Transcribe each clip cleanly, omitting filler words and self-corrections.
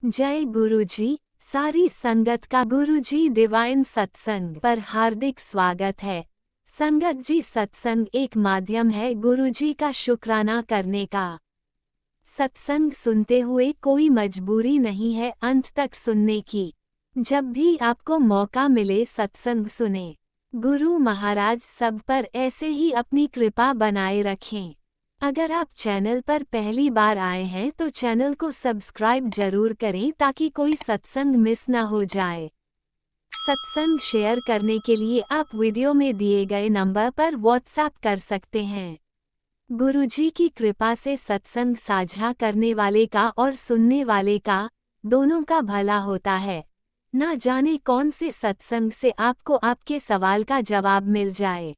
जय गुरुजी। सारी संगत का गुरुजी डिवाइन सत्संग पर हार्दिक स्वागत है। संगत जी, सत्संग एक माध्यम है गुरुजी का शुक्राना करने का। सत्संग सुनते हुए कोई मजबूरी नहीं है अंत तक सुनने की। जब भी आपको मौका मिले सत्संग सुने। गुरु महाराज सब पर ऐसे ही अपनी कृपा बनाए रखें। अगर आप चैनल पर पहली बार आए हैं तो चैनल को सब्सक्राइब जरूर करें ताकि कोई सत्संग मिस ना हो जाए। सत्संग शेयर करने के लिए आप वीडियो में दिए गए नंबर पर व्हाट्सएप कर सकते हैं। गुरुजी की कृपा से सत्संग साझा करने वाले का और सुनने वाले का दोनों का भला होता है। ना जाने कौन से सत्संग से आपको आपके सवाल का जवाब मिल जाए।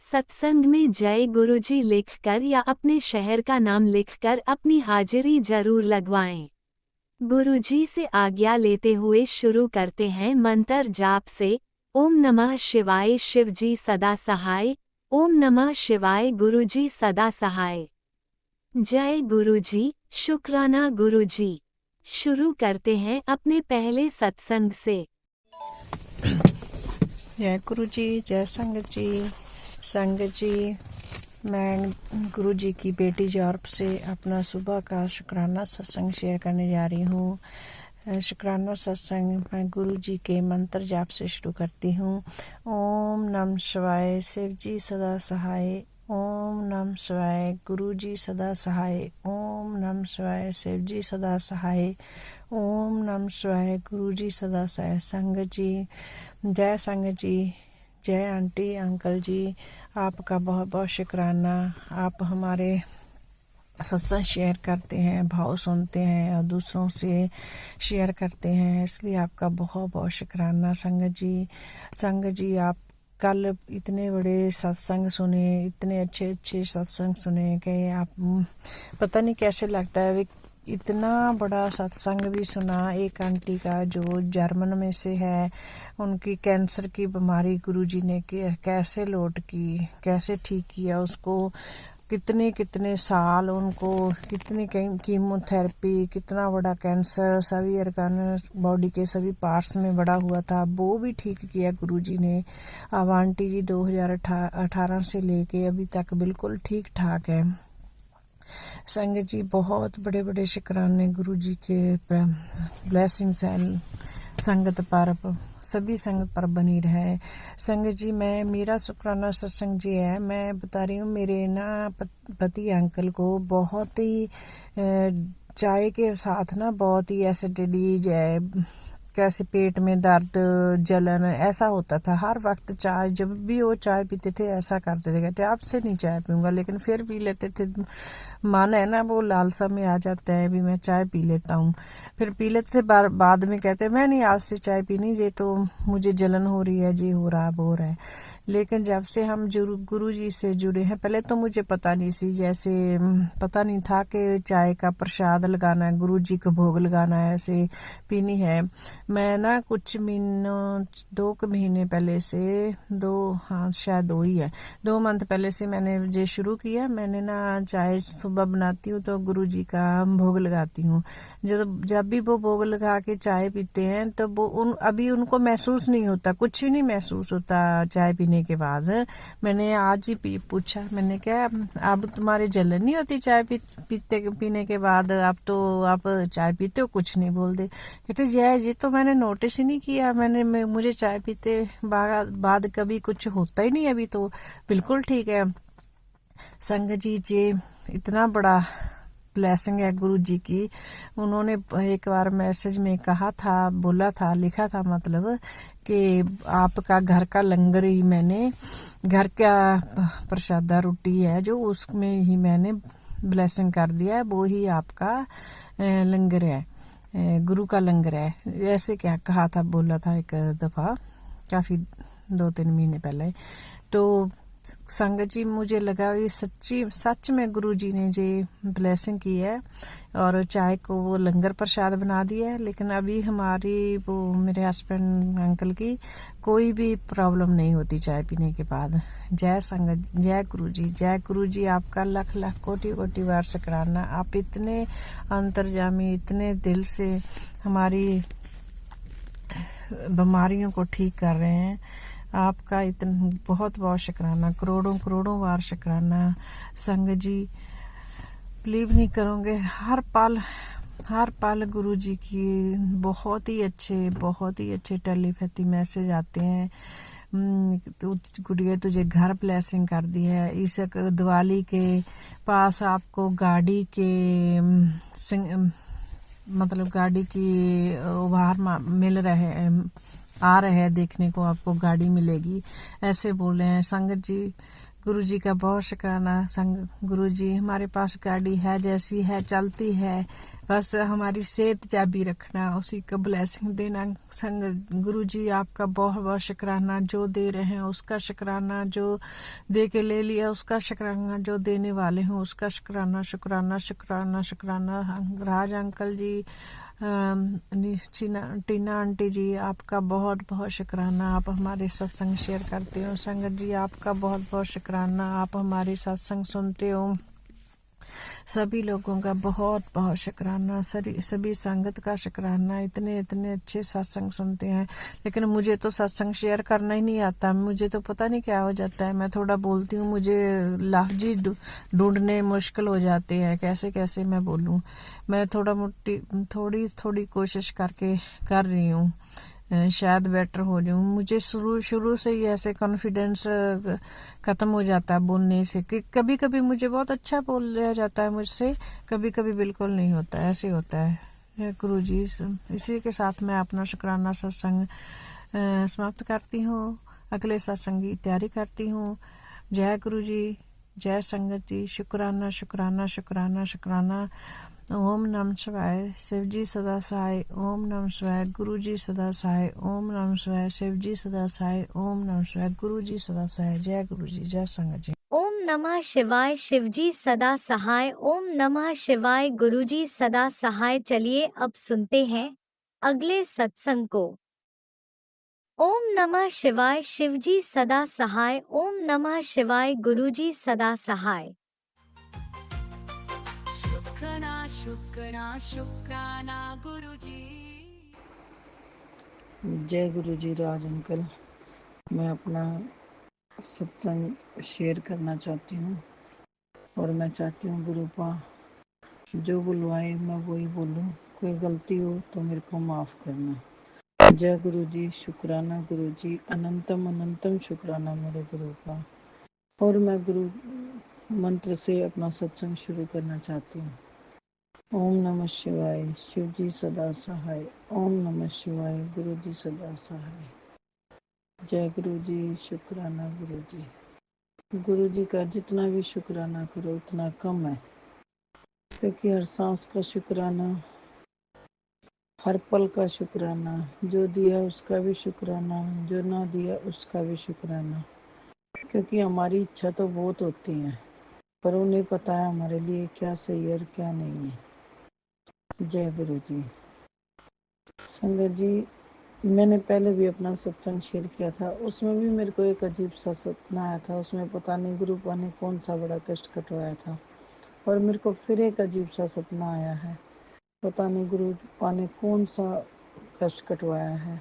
सत्संग में जय गुरुजी लिखकर या अपने शहर का नाम लिखकर अपनी हाजिरी जरूर लगवाएं। गुरुजी से आज्ञा लेते हुए शुरू करते हैं मंत्र जाप से। ओम नमः शिवाय शिवजी सदा सहाय। ओम नमः शिवाय गुरुजी सदा सहाय। जय गुरुजी, शुक्राना गुरुजी। शुरू करते हैं अपने पहले सत्संग से। जय गुरुजी, जय संगत जी। संगत जी, मैं गुरुजी की बेटी जॉर्प से अपना सुबह का शुक्राना सत्संग शेयर करने जा रही हूँ। शुक्राना सत्संग मैं गुरुजी के मंत्र जाप से शुरू करती हूँ। ओम नमः शिवाय शिवजी सदा सहाय। ओम नमः शिवाय गुरुजी सदा सहाय। ओम नमः शिवाय शिवजी सदा सहाय। ओम नमः शिवाय गुरुजी सदा सहाय। संगत जी, जय संगत जी, जय आंटी अंकल जी, आपका बहुत बहुत शुक्राना। आप हमारे सत्संग शेयर करते हैं, भाव सुनते हैं और दूसरों से शेयर करते हैं, इसलिए आपका बहुत बहुत शुक्राना। संगत जी आप कल इतने बड़े सत्संग सुने, इतने अच्छे अच्छे सत्संग सुने कि आप पता नहीं कैसे लगता है। इतना बड़ा सत्संग भी सुना एक आंटी का जो जर्मन में से है। उनकी कैंसर की बीमारी गुरुजी ने कैसे लौट की, कैसे ठीक किया उसको। कितने कितने साल उनको, कितनी कीमोथेरेपी, कितना बड़ा कैंसर सभी अर्गान बॉडी के सभी पार्ट्स में बड़ा हुआ था, वो भी ठीक किया गुरुजी ने। अब आंटी जी 2018 से लेके अभी तक बिल्कुल ठीक ठाक है। संगत जी बहुत बड़े बड़े शुक्राने गुरुजी के ब्लेसिंग्स हैं संगत पर, सभी संगत पर बनी रहे। संगत जी मेरा शुक्राना सत्संग जी है। मैं बता रही हूँ मेरे ना पति अंकल को बहुत ही चाय के साथ ना बहुत ही एसिडिटी है, कैसे पेट में दर्द जलन ऐसा होता था। हर वक्त चाय, जब भी वो चाय पीते थे ऐसा करते थे, कहते आपसे नहीं चाय पीऊंगा, लेकिन फिर पी लेते थे। मन है ना वो लालसा में आ जाता है भी मैं चाय पी लेता हूँ। फिर पी लेते थे, बाद में कहते मैं नहीं आज से चाय पीनी, ये तो मुझे जलन हो रही है, जी हो रहा है, वो हो रहा है। लेकिन जब से हम गुरु जी से जुड़े हैं, पहले तो मुझे पता नहीं सी, जैसे पता नहीं था कि चाय का प्रसाद लगाना है, गुरु जी को भोग लगाना है, ऐसे पीनी है। मैं ना कुछ महीनों 2 महीने पहले से शायद 2 ही है, 2 मंथ पहले से मैंने ये शुरू किया। मैंने ना चाय सुबह बनाती हूँ तो गुरु जी का भोग लगाती हूँ। जब भी वो भोग लगा के चाय पीते हैं तो वो अभी उनको महसूस नहीं होता, कुछ भी नहीं महसूस होता चाय पीने के बाद। मैंने आज ही पूछा, मैंने क्या अब तुम्हारी जलन नहीं होती चाय पीने के बाद? अब तो आप चाय पीते हो, कुछ नहीं बोलते। कहते ये तो मैंने नोटिस ही नहीं किया, मुझे चाय पीते बाद कभी कुछ होता ही नहीं, अभी तो बिल्कुल ठीक है। संगत जी इतना बड़ा ब्लेसिंग है गुरु जी की। उन्होंने एक बार मैसेज में कहा था, बोला था, लिखा था मतलब कि आपका घर का लंगर ही, मैंने घर का प्रसादा रोटी है जो उसमें ही मैंने ब्लेसिंग कर दिया है, वो ही आपका लंगर है, गुरु का लंगर है, ऐसे क्या कहा था, बोला था एक दफ़ा, काफ़ी 2-3 महीने पहले। तो संगत जी, मुझे लगा ये सच में गुरु जी ने जी ब्लेसिंग की है और चाय को वो लंगर प्रसाद बना दिया है। लेकिन अभी हमारी वो मेरे हस्बैंड अंकल की कोई भी प्रॉब्लम नहीं होती चाय पीने के बाद। जय संगत, जय गुरु जी, जय गुरु जी। आपका लख लख कोटि कोटि बार शुक्राना। आप इतने अंतर्जामी, इतने दिल से हमारी बीमारियों को ठीक कर रहे हैं। आपका इतना बहुत बहुत शुक्राना, करोड़ों करोड़ों बार शुक्राना। संगत जी, बिलीव नहीं करोगे, हर पल गुरु जी की बहुत ही अच्छे टेलीपैथी मैसेज आते हैं। गुड़िया तुझे घर ब्लेसिंग कर दी है। इस दिवाली के पास आपको गाड़ी के मतलब गाड़ी की उपहार मिल रहे आ रहे हैं, देखने को आपको गाड़ी मिलेगी, ऐसे बोल रहे हैं। संगत जी, गुरु जी का बहुत शुक्राना। गुरु जी, हमारे पास गाड़ी है, जैसी है चलती है, बस हमारी सेहत जाबी रखना, उसी का ब्लेसिंग देना। संगत गुरु जी, आपका बहुत बहुत शुक्राना। जो दे रहे हैं उसका शुक्राना, जो दे के ले लिया उसका शुक्राना, जो देने वाले हैं उसका शुक्राना शुक्राना शुक्राना शुक्राना। राज अंकल जी, टीना आंटी जी, आपका बहुत बहुत शुक्राना। आप हमारे सत्संग शेयर करते हो। संगत जी, आपका बहुत बहुत शुक्राना। आप हमारे सत्संग सुनते हो। सभी लोगों का बहुत बहुत शुक्राना, सभी संगत का शुक्राना। इतने अच्छे सत्संग सुनते हैं। लेकिन मुझे तो सत्संग शेयर करना ही नहीं आता। मुझे तो पता नहीं क्या हो जाता है, मैं थोड़ा बोलती हूँ, मुझे लफ्ज़ ही ढूंढने मुश्किल हो जाते हैं, कैसे मैं बोलूँ। मैं थोड़ी कोशिश करके कर रही हूँ, शायद बेटर हो जाऊँ। मुझे शुरू से ही ऐसे कॉन्फिडेंस ख़त्म हो जाता है बोलने से, कि कभी कभी मुझे बहुत अच्छा बोल लिया जाता है मुझसे, कभी कभी बिल्कुल नहीं होता, ऐसे होता है। गुरु जी, इसी के साथ मैं अपना शुक्राना सत्संग समाप्त करती हूँ। अगले सत्संग की तैयारी करती हूँ। जय गुरु जी, जय संगत जी। शुक्राना शुक्राना शुक्राना शुक्राना। ओम नमः शिवाय। शिव जी सदा सहाय। ओम नमः शिवाय। गुरु जी सदा सहाय। ओम नमः शिवाय। शिव जी सदा सहाय। ओम नमः शिवाय। गुरु जी सदा सहाय। जय गुरु जी, जय संगत जी। ओम नमः शिवाय। शिवजी सदा सहाय। ओम नमः शिवाय। गुरुजी सदा सहाय। चलिए अब सुनते हैं अगले सत्संग को। ओम नमः शिवाय। शिवजी सदा सहाय। ओम नमः शिवाय। गुरुजी सदा सहाय। शुक्राना गुरुजी। जय गुरु जी। राज अंकल, मैं अपना सत्संग शेयर करना चाहती हूँ और मैं चाहती हूँ गुरुपा जो बुलवाए मैं वही बोलूँ। कोई गलती हो तो मेरे को माफ़ करना। जय गुरु जी। शुक्राना गुरु जी, अनंतम अनंतम शुक्राना मेरे गुरुपा। और मैं गुरु मंत्र से अपना सत्संग शुरू करना चाहती हूँ। ओम नमः शिवाय। शिव जी सदा सहाय। ओम नमः शिवाय। गुरु जी सदा सहाय। जय गुरु जी। शुक्राना गुरु जी। गुरु जी का जितना भी शुक्राना करो उतना कम है, क्योंकि हर सांस का शुक्राना, हर पल का शुक्राना, जो दिया उसका भी शुक्राना, जो ना दिया उसका भी शुक्राना। क्योंकि हमारी इच्छा तो बहुत होती है, पर उन्हें पता है हमारे लिए क्या सही है और क्या नहीं है। जय गुरु जी। संगत जी, मैंने पहले भी अपना सत्संग शेयर किया था, उसमें भी मेरे को एक अजीब सा सपना आया था। उसमें पता नहीं गुरुपा ने कौन सा बड़ा कष्ट कटवाया था, और मेरे को फिर एक अजीब सा सपना आया है। पता नहीं गुरुपा ने कौन सा कष्ट कटवाया है।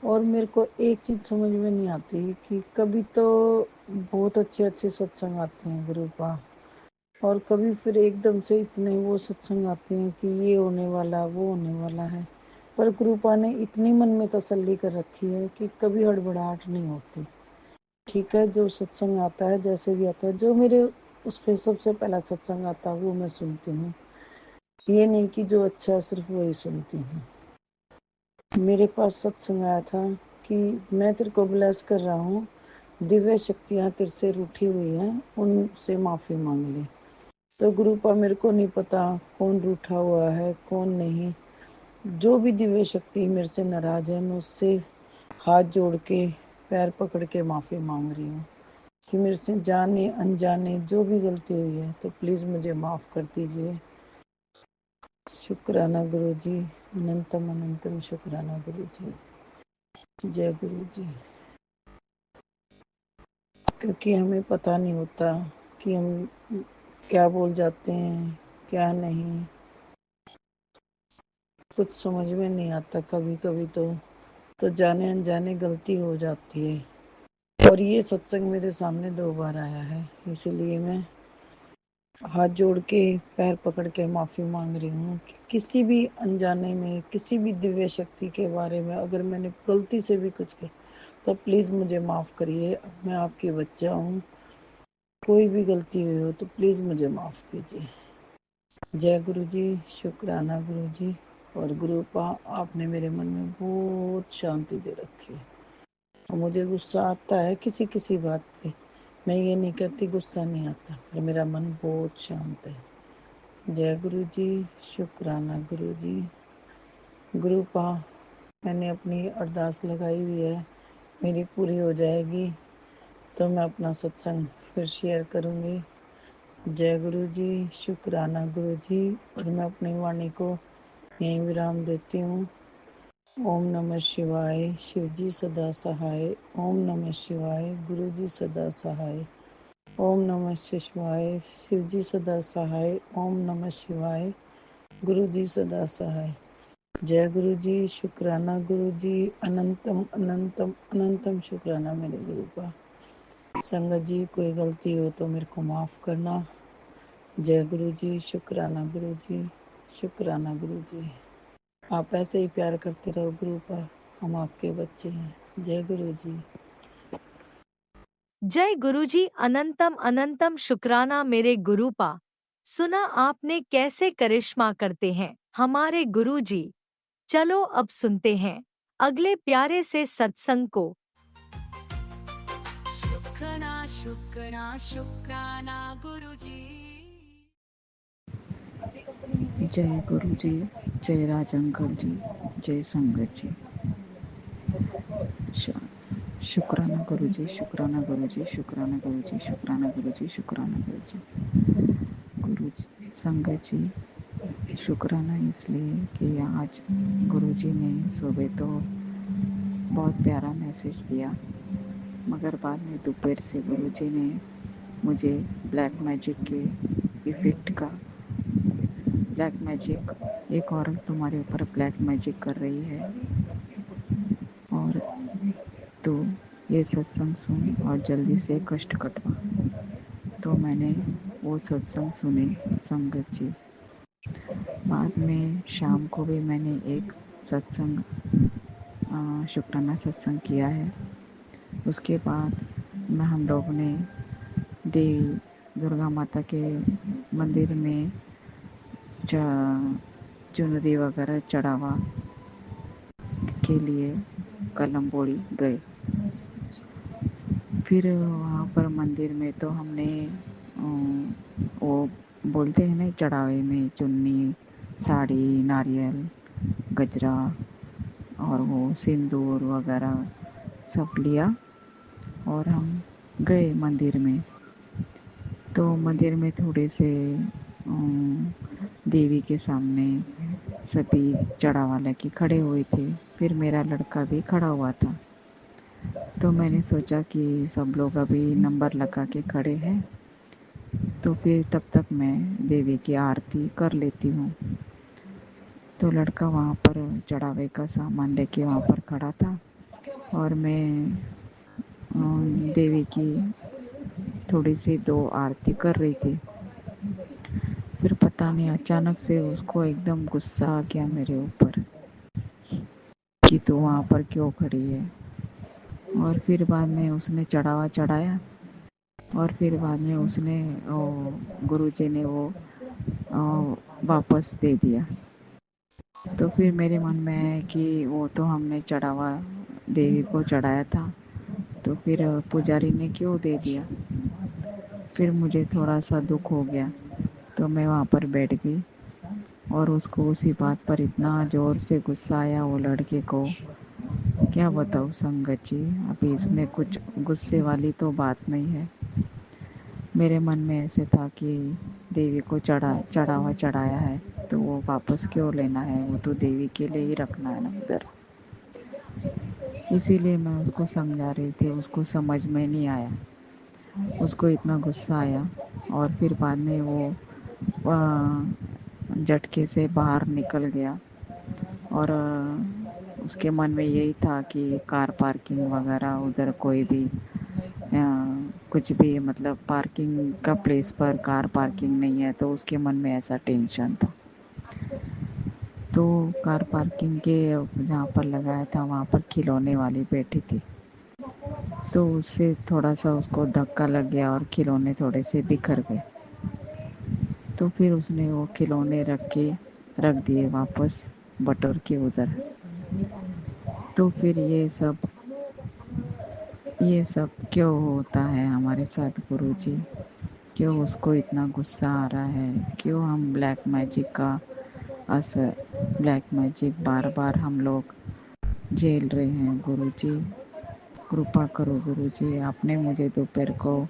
और मेरे को एक चीज़ समझ में नहीं आती कि कभी तो बहुत अच्छे अच्छे सत्संग आते हैं गुरुपा, और कभी फिर एकदम से इतने वो सत्संग आते हैं कि ये होने वाला वो होने वाला है। पर गुरुपा ने इतनी मन में तसल्ली कर रखी है कि कभी हड़बड़ाहट नहीं होती। ठीक है, जो सत्संग आता है जैसे भी आता है, जो मेरे उस पर सबसे पहला सत्संग आता है वो मैं सुनती हूँ। ये नहीं कि जो अच्छा है सिर्फ वही सुनती हूँ। मेरे पास सत्संग आया था कि मैं तेरे को ब्लेस कर रहा हूँ, दिव्य शक्तियाँ तेरे से रूठी हुई हैं, उनसे माफ़ी मांग ले। तो गुरुपा मेरे को नहीं पता कौन रूठा हुआ है कौन नहीं। जो भी दिव्य शक्ति मेरे से नाराज है, मैं उससे हाथ जोड़ के पैर पकड़ के माफ़ी मांग रही हूँ। कि मेरे से जाने अनजाने जो भी गलती हुई है तो प्लीज़ मुझे माफ़ कर दीजिए। शुक्राना गुरु जी, अनंतम अनंतम शुक्राना गुरु जी। जय गुरु जी। क्योंकि हमें पता नहीं होता कि हम क्या बोल जाते हैं, क्या नहीं, कुछ समझ में नहीं आता। कभी कभी तो जाने अनजाने गलती हो जाती है। और ये सत्संग मेरे सामने 2 बार आया है, इसीलिए मैं हाथ जोड़ के पैर पकड़ के माफ़ी मांग रही हूँ कि किसी भी अनजाने में किसी भी दिव्य शक्ति के बारे में अगर मैंने गलती से भी कुछ किया तो प्लीज़ मुझे माफ़ करिए। मैं आपकी बच्चा हूँ, कोई भी गलती हुई हो तो प्लीज़ मुझे माफ़ कीजिए। जय गुरु जी, शुक्राना गुरु जी। और गुरुपा, आपने मेरे मन में बहुत शांति दे रखी है। और मुझे गुस्सा आता है किसी किसी बात पे, मैं ये नहीं कहती गुस्सा नहीं आता, पर मेरा मन बहुत शांत है। जय गुरु जी, शुक्राना गुरु जी। गुरुपा, मैंने अपनी अरदास लगाई हुई है, मेरी पूरी हो जाएगी तो मैं अपना सत्संग फिर शेयर करूँगी। जय गुरु जी, शुक्राना गुरु जी। और मैं अपनी वाणी को यहीं विराम देती हूँ। ओम नमः शिवाय, शिव जी सदा सहाय। ओम नमः शिवाय, गुरु जी सदा सहाय। ओम नमः शिवाय, शिव जी सदा सहाय। ओम नमः शिवाय, गुरु जी सदा सहाय। जय गुरु जी, शुक्राना गुरु जी, अनंतम अनंतम अनंतम शुक्राना मेरे गुरु का। संगत जी, कोई गलती हो तो मेरे को माफ़ करना। जय गुरु जी, शुक्राना गुरु जी, शुक्राना गुरु जी। आप ऐसे ही प्यार करते रहो गुरु का, हम आपके बच्चे हैं। जय गुरु जी। जय गुरुजी, अनंतम अनंतम शुक्राना मेरे गुरुपा। सुना आपने कैसे करिश्मा करते हैं हमारे गुरुजी। चलो अब सुनते हैं अगले प्यारे से सत्संग को। शुक्राना शुक्राना शुक्राना गुरुजी। जय गुरु जी, जय राज अंकल जी, जय संगत जी। शुक्राना गुरु जी, शुक्राना गुरु जी, शुक्राना गुरु जी, शुक्राना गुरु जी, शुक्राना गुरु जी। गुरु जी, संगत जी, शुक्राना इसलिए कि आज गुरु जी ने सुबह तो बहुत प्यारा मैसेज दिया, मगर बाद में दोपहर से गुरु जी ने मुझे ब्लैक मैजिक के इफेक्ट का, ब्लैक मैजिक, एक औरत तुम्हारे ऊपर ब्लैक मैजिक कर रही है और तो ये सत्संग सुन और जल्दी से कष्ट कटवा। तो मैंने वो सत्संग सुने संगत जी। बाद में शाम को भी मैंने एक सत्संग, शुक्राना सत्संग किया है। उसके बाद हम लोग ने देवी दुर्गा माता के मंदिर में चुनरी वगैरह चढ़ावा के लिए कलमबोड़ी गए। फिर वहाँ पर मंदिर में तो हमने वो बोलते हैं ना, चढ़ावे में चुन्नी, साड़ी, नारियल, गजरा और वो सिंदूर वगैरह सब लिया और हम गए मंदिर में। तो मंदिर में थोड़े से देवी के सामने सभी चढ़ावा लेके खड़े हुए थे। फिर मेरा लड़का भी खड़ा हुआ था। तो मैंने सोचा कि सब लोग अभी नंबर लगा के खड़े हैं, तो फिर तब तक मैं देवी की आरती कर लेती हूँ। तो लड़का वहाँ पर चढ़ावे का सामान लेके वहाँ पर खड़ा था और मैं देवी की थोड़ी सी 2 आरती कर रही थी। फिर पता नहीं अचानक से उसको एकदम गुस्सा आ गया मेरे ऊपर कि तू वहाँ पर क्यों खड़ी है। और फिर बाद में उसने चढ़ावा चढ़ाया और फिर बाद में उसने गुरुजी ने वो वापस दे दिया। तो फिर मेरे मन में है कि वो तो हमने चढ़ावा देवी को चढ़ाया था, तो फिर पुजारी ने क्यों दे दिया। फिर मुझे थोड़ा सा दुख हो गया, तो मैं वहाँ पर बैठ गई और उसको उसी बात पर इतना ज़ोर से गुस्सा आया वो लड़के को क्या बताऊँ संगत जी, अभी इसमें कुछ गुस्से वाली तो बात नहीं है। मेरे मन में ऐसे था कि देवी को चढ़ावा चढ़ाया है तो वो वापस क्यों लेना है, वो तो देवी के लिए ही रखना है ना उधर। इसीलिए मैं उसको समझा रही थी, उसको समझ में नहीं आया, उसको इतना गुस्सा आया और फिर बाद में वो झटके से बाहर निकल गया। और उसके मन में यही था कि कार पार्किंग वगैरह उधर कोई भी कुछ भी मतलब पार्किंग का प्लेस पर कार पार्किंग नहीं है, तो उसके मन में ऐसा टेंशन था। तो कार पार्किंग के जहाँ पर लगाया था वहाँ पर खिलौने वाली बैठी थी, तो उससे थोड़ा सा उसको धक्का लग गया और खिलौने थोड़े से बिखर गए। तो फिर उसने वो खिलौने रख दिए वापस बटोर के उधर। तो फिर ये सब क्यों होता है हमारे साथ गुरुजी? क्यों उसको इतना गुस्सा आ रहा है? क्यों हम ब्लैक मैजिक का असर, ब्लैक मैजिक बार बार हम लोग झेल रहे हैं गुरुजी? कृपा करो गुरुजी, आपने मुझे दोपहर को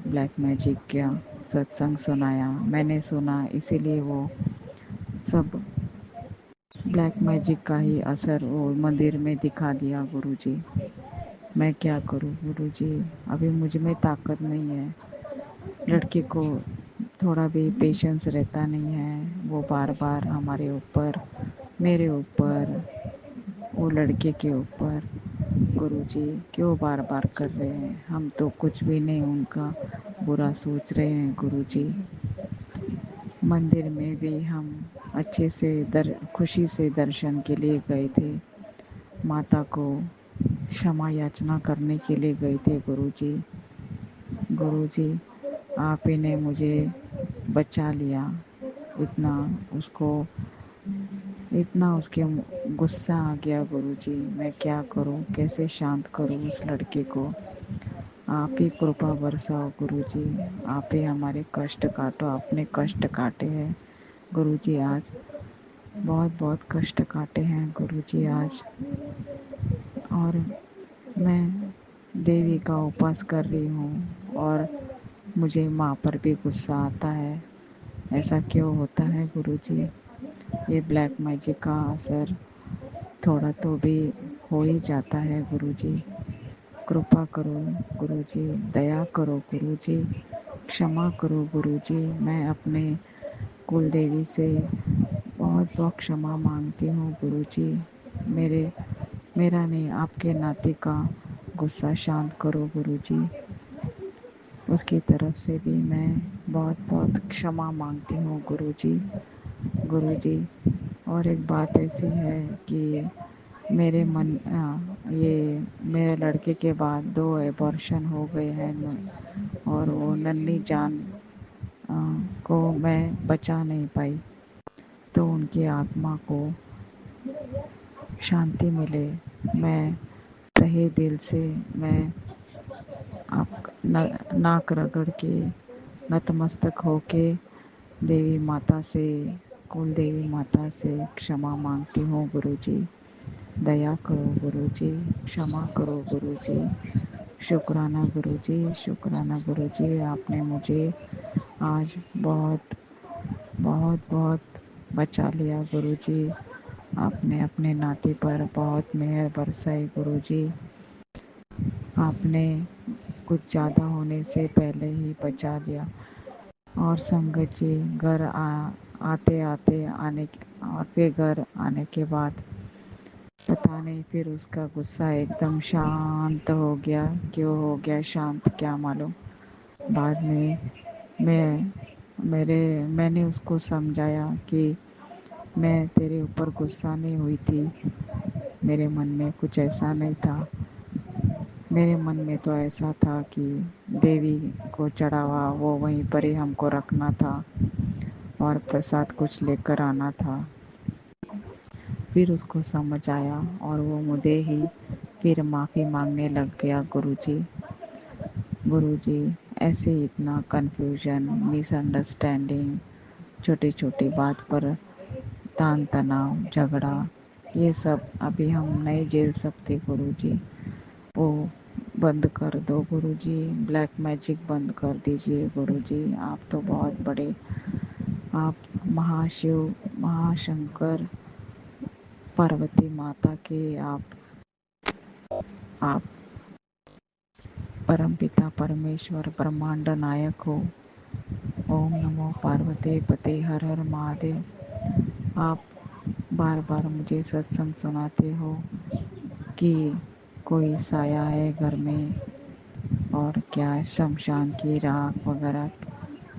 ब्लैक मैजिक का सत्संग सुनाया, मैंने सुना, इसीलिए वो सब ब्लैक मैजिक का ही असर वो मंदिर में दिखा दिया गुरुजी। मैं क्या करूं गुरुजी? अभी मुझ में ताकत नहीं है। लड़के को थोड़ा भी पेशेंस रहता नहीं है, वो बार बार हमारे ऊपर, मेरे ऊपर, वो लड़के के ऊपर गुरुजी क्यों बार बार कर रहे हैं? हम तो कुछ भी नहीं उनका बुरा सोच रहे हैं गुरुजी। मंदिर में भी हम अच्छे से खुशी से दर्शन के लिए गए थे, माता को क्षमा याचना करने के लिए गए थे गुरुजी। गुरुजी आप ही ने मुझे बचा लिया। इतना उसको इतना उसके गुस्सा आ गया गुरुजी, मैं क्या करूं, कैसे शांत करूं उस लड़के को? आप ही कृपा बरसाओ गुरुजी, आप ही हमारे कष्ट काटो। आपने कष्ट काटे हैं गुरुजी, आज बहुत बहुत कष्ट काटे हैं गुरुजी आज। और मैं देवी का उपास कर रही हूँ और मुझे माँ पर भी गुस्सा आता है। ऐसा क्यों होता है गुरुजी? ये ब्लैक मैजिक का असर थोड़ा तो भी हो ही जाता है गुरुजी। कृपा करो गुरुजी, दया करो गुरुजी, क्षमा करो गुरुजी। मैं अपने कुल देवी से बहुत बहुत क्षमा मांगती हूँ गुरुजी। मेरा नहीं, आपके नाते का गुस्सा शांत करो गुरुजी। उसकी तरफ से भी मैं बहुत बहुत क्षमा मांगती हूँ गुरुजी। गुरुजी और एक बात ऐसी है कि ये मेरे लड़के के बाद 2 एबॉर्शन हो गए हैं और वो नन्ही जान अ, को मैं बचा नहीं पाई। तो उनकी आत्मा को शांति मिले, मैं तहे दिल से मैं आप नाक रगड़ के नतमस्तक होके देवी माता से, कुल देवी माता से क्षमा मांगती हूँ गुरुजी। दया करो गुरुजी, क्षमा करो गुरुजी। शुक्राना गुरुजी, शुक्राना गुरुजी, आपने मुझे आज बहुत बहुत बहुत बचा लिया गुरुजी। आपने अपने नाते पर बहुत मेहर बरसाई गुरुजी। आपने कुछ ज़्यादा होने से पहले ही बचा दिया। और संगत जी आते आते और फिर घर आने के बाद पता नहीं फिर उसका गुस्सा एकदम शांत हो गया। क्यों हो गया शांत क्या मालूम। बाद में मैं मैंने उसको समझाया कि मैं तेरे ऊपर गुस्सा नहीं हुई थी, मेरे मन में कुछ ऐसा नहीं था। मेरे मन में तो ऐसा था कि देवी को चढ़ावा वो वहीं पर ही हमको रखना था और प्रसाद कुछ लेकर आना था। फिर उसको समझ आया और वो मुझे ही फिर माफ़ी मांगने लग गया गुरुजी। गुरुजी ऐसे इतना कन्फ्यूजन, मिसअंडरस्टैंडिंग, छोटी छोटी बात पर तान तनाव, झगड़ा, ये सब अभी हम नहीं झेल सकते गुरुजी, वो बंद कर दो गुरुजी, ब्लैक मैजिक बंद कर दीजिए गुरुजी। आप तो बहुत बड़े, आप महाशिव, महाशंकर, पार्वती माता के आप परमपिता परमेश्वर ब्रह्मांड नायक हो। ओम नमो पार्वती पते हर हर महादेव। आप बार बार मुझे सत्संग सुनाते हो कि कोई साया है घर में और क्या शमशान की राख वगैरह।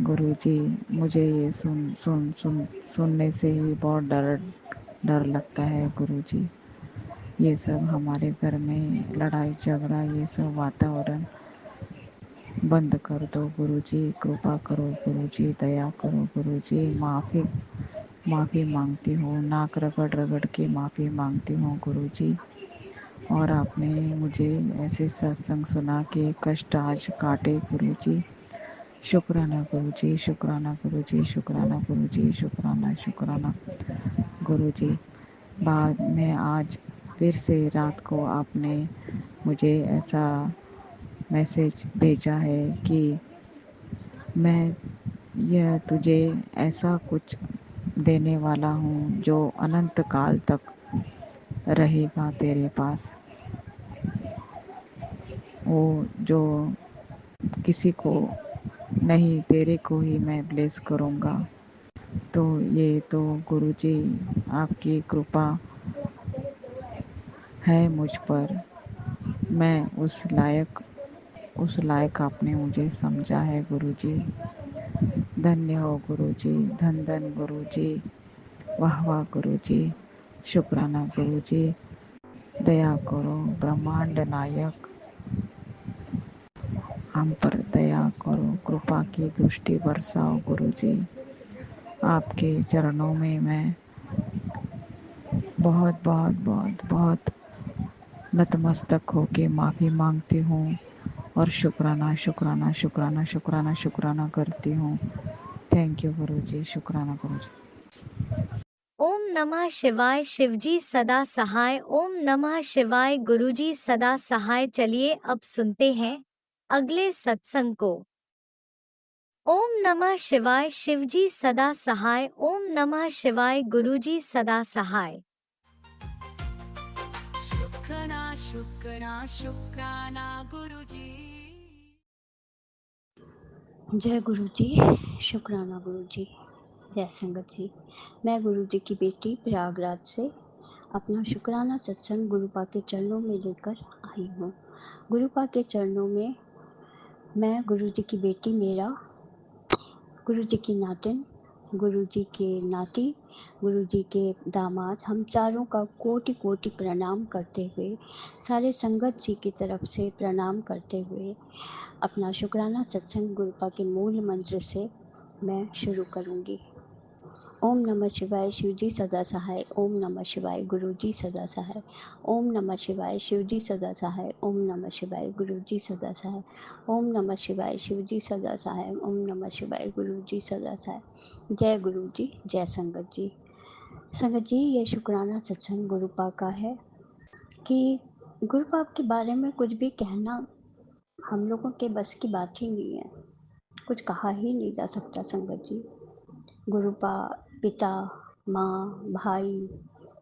गुरुजी, मुझे ये सुनने से ही बहुत डर लगता है गुरुजी। ये सब हमारे घर में लड़ाई झगड़ा, ये सब वातावरण बंद कर दो गुरुजी, कृपा करो गुरुजी, दया करो गुरुजी। माफ़ी मांगती हूँ, नाक रगड़ रगड़ के माफ़ी मांगती हूँ गुरुजी। और आपने मुझे ऐसे सत्संग सुना के कष्ट आज काटे गुरुजी। शुक्राना गुरुजी, शुक्राना गुरुजी, शुक्राना गुरुजी, शुक्राना शुक्राना गुरुजी। बाद में आज फिर से रात को आपने मुझे ऐसा मैसेज भेजा है कि मैं यह तुझे ऐसा कुछ देने वाला हूँ जो अनंत काल तक रहेगा तेरे पास। वो जो किसी को नहीं, तेरे को ही मैं ब्लेस करूँगा। तो ये तो गुरुजी आपकी कृपा है मुझ पर। मैं उस लायक आपने मुझे समझा है गुरुजी। धन्य हो गुरुजी, धन धन गुरुजी, वाह वाह गुरुजी, शुक्राना गुरुजी। दया करो ब्रह्मांड नायक, हम पर दया करो, कृपा की दृष्टि बरसाओ गुरुजी। आपके चरणों में मैं बहुत बहुत बहुत बहुत नतमस्तक होके माफ़ी मांगती हूँ और शुक्राना शुक्राना शुक्राना शुक्राना शुक्राना करती हूँ। थैंक यू गुरुजी, शुक्राना गुरुजी। ओम नमः शिवाय। शिवजी सदा सहाय। ओम नमः शिवाय। गुरुजी सदा सहाय। चलिए अब सुनते हैं अगले सत्संग को। ओम नमः शिवाय। शिवजी सदा सहाय। ओम नमः शिवाय। गुरुजी सदा सहाय। शुक्राना गुरुजी। जय गुरु जी, शुक्राना गुरु जी, जय संगत जी। मैं गुरु जी की बेटी प्रयागराज से अपना शुक्राना सत्संग गुरुपा के चरणों में लेकर आई हूँ। गुरुपा के चरणों में मैं गुरु जी की बेटी मेरा, गुरु जी की नातिन, गुरु जी के नाती, गुरु जी के दामाद, हम चारों का कोटि कोटि प्रणाम करते हुए, सारे संगत जी की तरफ से प्रणाम करते हुए अपना शुक्राना सत्संग गुरुपा के मूल मंत्र से मैं शुरू करूँगी। ओम नमः शिवाय। शिवजी सदा सहाय। ओम नमः शिवाय। गुरुजी सदा सहाय। ओम नमः शिवाय। शिवजी सदा सहाय। ओम नमः शिवाय। गुरुजी सदा सहाय। ओम नमः शिवाय। शिवजी सदा सहाय। ओम नमः शिवाय। गुरुजी सदा सहाय। जय गुरु जी, जय संगत जी। संगत जी, ये शुक्राना सत्संग गुरुपा का है कि गुरुपा के बारे में कुछ भी कहना हम लोगों के बस की बात ही नहीं है, कुछ कहा ही नहीं जा सकता। संगत जी, गुरुपा पिता, माँ, भाई,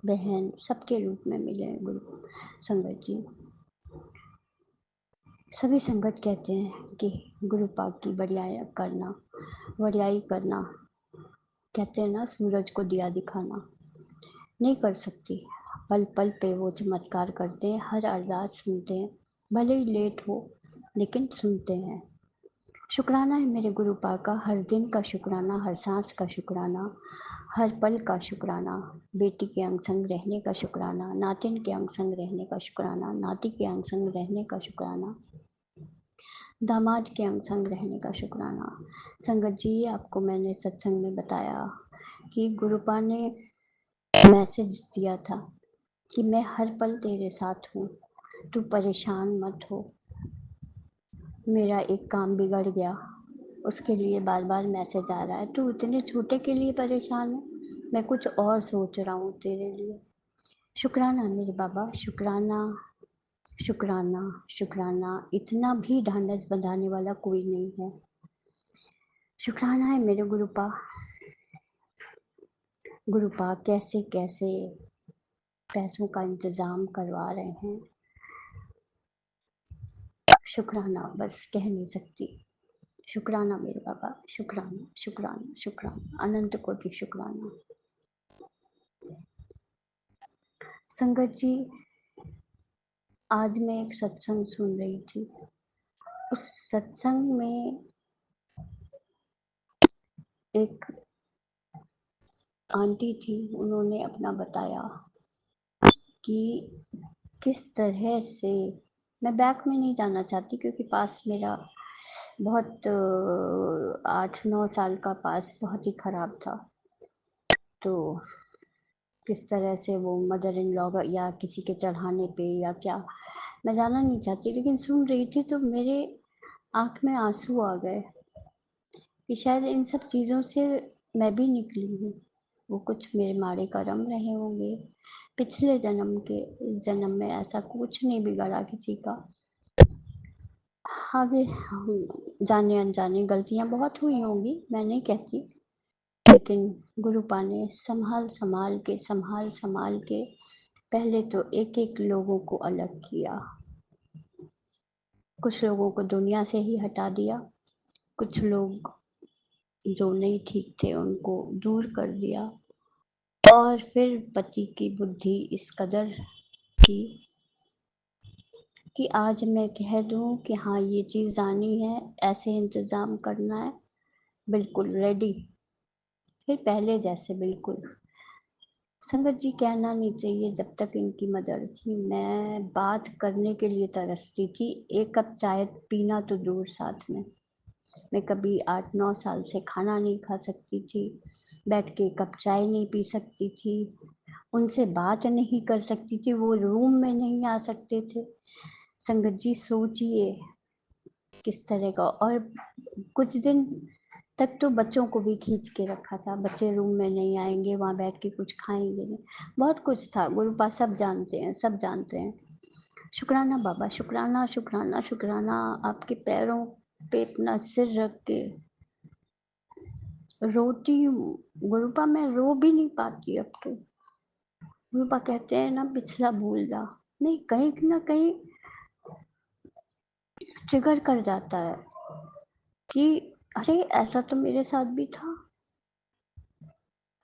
बहन सबके रूप में मिले हैं गुरु संगत जी। सभी संगत कहते हैं कि गुरुपा की बड़ाई करना, कहते हैं ना, सूरज को दिया दिखाना। नहीं कर सकती, पल पल पे वो चमत्कार करते हैं, हर अरदास सुनते हैं, भले ही लेट हो लेकिन सुनते हैं। शुक्राना है मेरे गुरुपा का, हर दिन का शुक्राना, हर सांस का शुक्राना, हर पल का शुक्राना। बेटी के अंग संग रहने का शुक्राना, नातिन के अंग संग रहने का शुक्राना, नाती के अंग संग रहने का शुक्राना, दामाद के अंग संग रहने का शुक्राना। संगत जी, आपको मैंने सत्संग में बताया कि गुरुपा ने मैसेज दिया था कि मैं हर पल तेरे साथ हूँ, तू परेशान मत हो। मेरा एक काम बिगड़ गया, उसके लिए बार बार मैसेज आ रहा है, तू इतने छोटे के लिए परेशान है, मैं कुछ और सोच रहा हूँ तेरे लिए। शुक्राना मेरे बाबा, शुक्राना शुक्राना शुक्राना। इतना भी ढांढस बंधाने वाला कोई नहीं है। शुक्राना है मेरे गुरुपा। गुरुपा कैसे कैसे पैसों का इंतजाम करवा रहे हैं। शुक्राना बस कह नहीं सकती। शुक्राना मेरे बाबा, शुक्राना शुक्राना शुक्राना, अनंत कोटि शुक्राना। संगत जी, आज मैं एक सत्संग सुन रही थी। उस सत्संग में एक आंटी थी, उन्होंने अपना बताया कि किस तरह से, मैं बैक में नहीं जाना चाहती क्योंकि पास मेरा बहुत 8-9 साल का पास बहुत ही खराब था। तो किस तरह से वो मदर इन लॉ या किसी के चढ़ाने पे या क्या, मैं जाना नहीं चाहती, लेकिन सुन रही थी तो मेरे आँख में आंसू आ गए कि शायद इन सब चीज़ों से मैं भी निकली हूँ। वो कुछ मेरे माड़े कर्म रहे होंगे पिछले जन्म के, इस जन्म में ऐसा कुछ नहीं बिगड़ा किसी का। आगे जाने अनजाने गलतियाँ बहुत हुई होंगी, मैं नहीं कहती, लेकिन गुरुपा ने संभाल संभाल के पहले तो एक एक लोगों को अलग किया। कुछ लोगों को दुनिया से ही हटा दिया, कुछ लोग जो नहीं ठीक थे उनको दूर कर दिया, और फिर पति की बुद्धि इस कदर की कि आज मैं कह दूं कि हाँ ये चीज़ आनी है, ऐसे इंतज़ाम करना है, बिल्कुल रेडी, फिर पहले जैसे बिल्कुल। संगत जी, कहना नहीं चाहिए, जब तक इनकी मदर थी मैं बात करने के लिए तरसती थी। एक कप चाय पीना तो दूर साथ में, मैं कभी 8-9 साल से खाना नहीं खा सकती थी, बैठ के कप चाय नहीं पी सकती थी, उनसे बात नहीं कर सकती थी, वो रूम में नहीं आ सकते थे। संगत जी सोचिए किस तरह का। और कुछ दिन तक तो बच्चों को भी खींच के रखा था, बच्चे रूम में नहीं आएंगे, वहाँ बैठ के कुछ खाएंगे नहीं, बहुत कुछ था। गुरुपा सब जानते हैं, सब जानते हैं। शुक्राना बाबा, शुक्राना शुक्राना शुक्राना, आपके पैरों पे अपना सिर रख के रोती हूँ। गुरुपा मैं रो भी नहीं पाती अब तो। गुरुपा कहते हैं ना, पिछला भूल जा, नहीं कहीं ना कहीं ट्रिगर कर जाता है कि अरे ऐसा तो मेरे साथ भी था।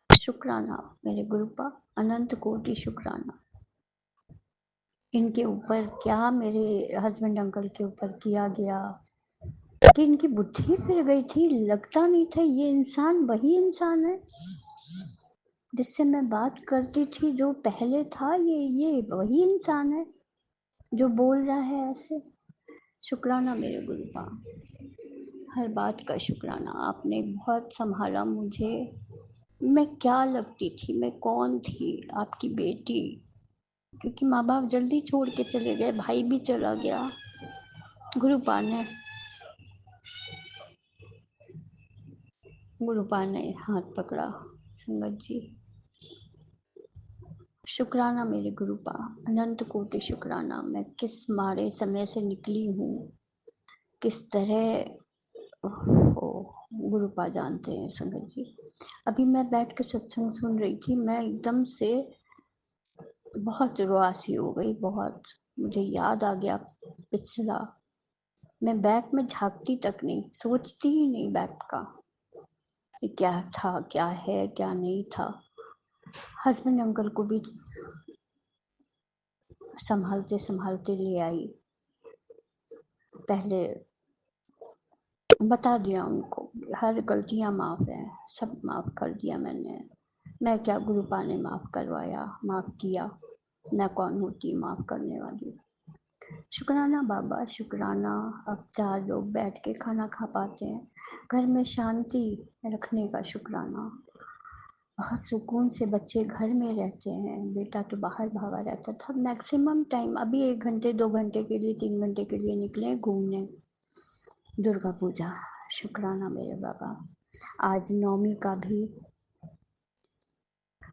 शुक्राना मेरे गुरुपा, अनंत कोटि शुक्राना। इनके ऊपर क्या, मेरे हस्बैंड अंकल के ऊपर किया गया कि इनकी बुद्धि फिर गई थी। लगता नहीं था ये इंसान वही इंसान है जिससे मैं बात करती थी, जो पहले था, ये वही इंसान है जो बोल रहा है ऐसे। शुक्राना मेरे गुरुपा, हर बात का शुक्राना। आपने बहुत संभाला मुझे। मैं क्या लगती थी, मैं कौन थी, आपकी बेटी, क्योंकि माँ बाप जल्दी छोड़ के चले गए, भाई भी चला गया। गुरुपा ने हाथ पकड़ा। संगत जी, शुक्राना मेरे गुरुपा, अनंत कोटि शुक्राना। मैं किस मारे समय से निकली हूँ, किस तरह, ओ गुरुपा जानते हैं। संगत जी, अभी मैं बैठ के सत्संग सुन रही थी, मैं एकदम से बहुत रुआसी हो गई, बहुत मुझे याद आ गया पिछला। मैं बैक में झांकती तक नहीं, सोचती ही नहीं बैक का कि क्या था, क्या है, क्या नहीं था। हस्बैंड अंकल को भी संभालते संभालते ले आई, पहले बता दिया उनको, हर गलतियां माफ़ है, सब माफ़ कर दिया मैंने। मैं क्या, गुरुपा ने माफ़ करवाया, माफ़ किया, मैं कौन होती माफ़ करने वाली। शुक्राना बाबा, शुक्राना। अब 4 लोग बैठ के खाना खा पाते हैं, घर में शांति रखने का शुक्राना। बहुत सुकून से बच्चे घर में रहते हैं, बेटा तो बाहर भागा रहता था मैक्सिमम टाइम। अभी 1 घंटे 2 घंटे के लिए, 3 घंटे के लिए निकले घूमने, दुर्गा पूजा। शुक्राना मेरे बाबा। आज नवमी का भी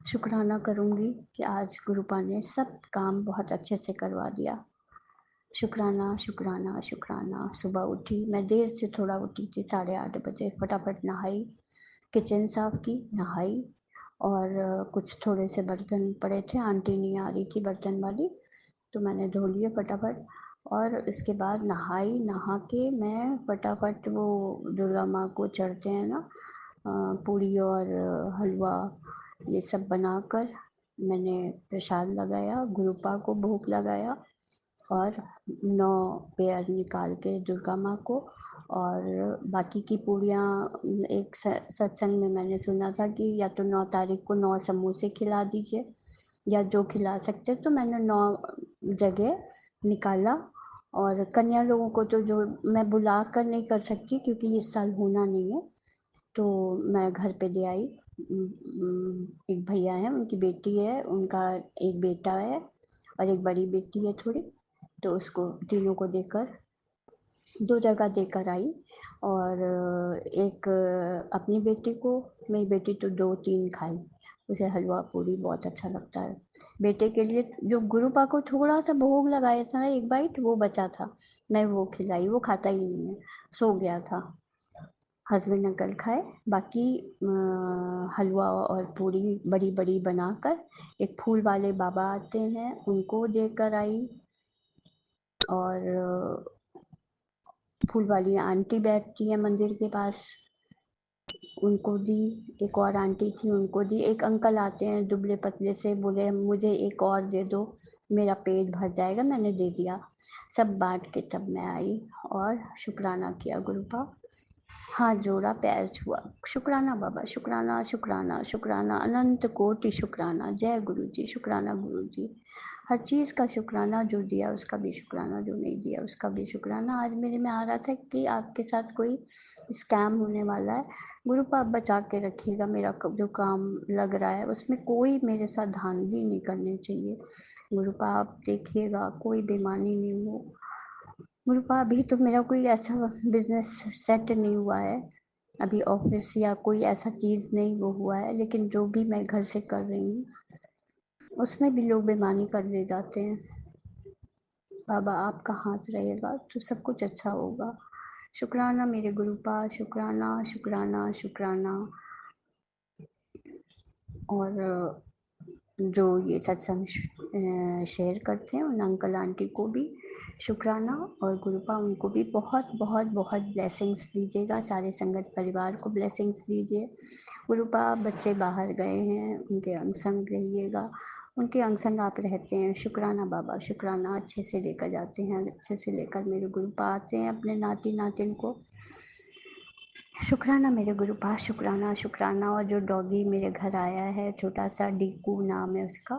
शुक्राना करूँगी कि आज गुरुपा ने सब काम बहुत अच्छे से करवा दिया। शुक्राना शुक्राना शुक्राना। सुबह उठी, मैं देर से थोड़ा उठी थी, 8:30 बजे। फटाफट नहाई, किचन साफ की, नहाई और कुछ थोड़े से बर्तन पड़े थे, आंटी नहीं आ रही थी बर्तन वाली, तो मैंने धो लिए फटाफट। और इसके बाद नहाई, नहा के मैं फटाफट वो दुर्गा माँ को चढ़ते हैं ना पूड़ी और हलवा, ये सब बनाकर मैंने प्रसाद लगाया, गुरुपा को भोग लगाया और 9 पेयर निकाल के दुर्गा माँ को। और बाकी की पूड़ियाँ एक सत्संग में मैंने सुना था कि या तो 9 तारीख को 9 समोसे खिला दीजिए या जो खिला सकते, तो मैंने 9 जगह निकाला। और कन्या लोगों को तो जो मैं बुला कर नहीं कर सकती क्योंकि इस साल होना नहीं है, तो मैं घर पे ले आई। एक भैया हैं, उनकी बेटी है, उनका एक बेटा है और एक बड़ी बेटी है थोड़ी, तो उसको तीनों को देकर 2 जगह देकर आई। और एक अपनी बेटी को, मेरी बेटी तो 2-3 खाई, उसे हलवा पूड़ी बहुत अच्छा लगता है। बेटे के लिए जो गुरुपा को थोड़ा सा भोग लगाया था ना, 1 बाइट वो बचा था, मैं वो खिलाई, वो खाता ही नहीं है, सो गया था। हस्बैंड ने कल खाए। बाकी हलवा और पूड़ी बड़ी बड़ी बनाकर एक फूल वाले बाबा आते हैं उनको देकर आई। और फूल वाली आंटी बैठती है मंदिर के पास, उनको दी। एक और आंटी थी, उनको दी। एक अंकल आते हैं दुबले पतले से, बोले मुझे एक और दे दो, मेरा पेट भर जाएगा, मैंने दे दिया। सब बांट के तब मैं आई और शुक्राना किया गुरुपा, हाथ जोड़ा, पैर छुआ। शुक्राना बाबा, शुक्राना शुक्राना शुक्राना, अनंत कोटि शुक्राना। जय गुरु जी, शुक्राना गुरु जी। हर चीज़ का शुक्राना, जो दिया उसका भी शुक्राना, जो नहीं दिया उसका भी शुक्राना। आज मेरे में आ रहा था कि आपके साथ कोई स्कैम होने वाला है, गुरुपा आप बचा के रखिएगा। मेरा जो काम लग रहा है उसमें कोई मेरे साथ धांधली नहीं करनी चाहिए। गुरुपा आप देखिएगा कोई बेईमानी नहीं हो। गुरुपा अभी तो मेरा कोई ऐसा बिजनेस सेट नहीं हुआ है, अभी ऑफिस या कोई ऐसा चीज़ नहीं वो हुआ है, लेकिन जो भी मैं घर से कर रही हूँ उसमें भी लोग बेईमानी कर ले जाते हैं। बाबा आपका हाथ रहेगा तो सब कुछ अच्छा होगा। शुक्राना मेरे गुरुपा, शुक्राना शुक्राना शुक्राना। और जो ये सत्संग शेयर करते हैं उन अंकल आंटी को भी शुक्राना, और गुरुपा उनको भी बहुत बहुत बहुत ब्लेसिंग्स दीजिएगा। सारे संगत परिवार को ब्लेसिंग्स दीजिए। गुरुपा बच्चे बाहर गए हैं, उनके अंग संग रहिएगा, उनके अंग संग आप रहते हैं। शुक्राना बाबा, शुक्राना। अच्छे से लेकर जाते हैं, अच्छे से लेकर मेरे गुरुपा आते हैं अपने नाती नातिन को। शुक्राना मेरे गुरुपा, शुक्राना शुक्राना। और जो डॉगी मेरे घर आया है, छोटा सा डीकू नाम है उसका,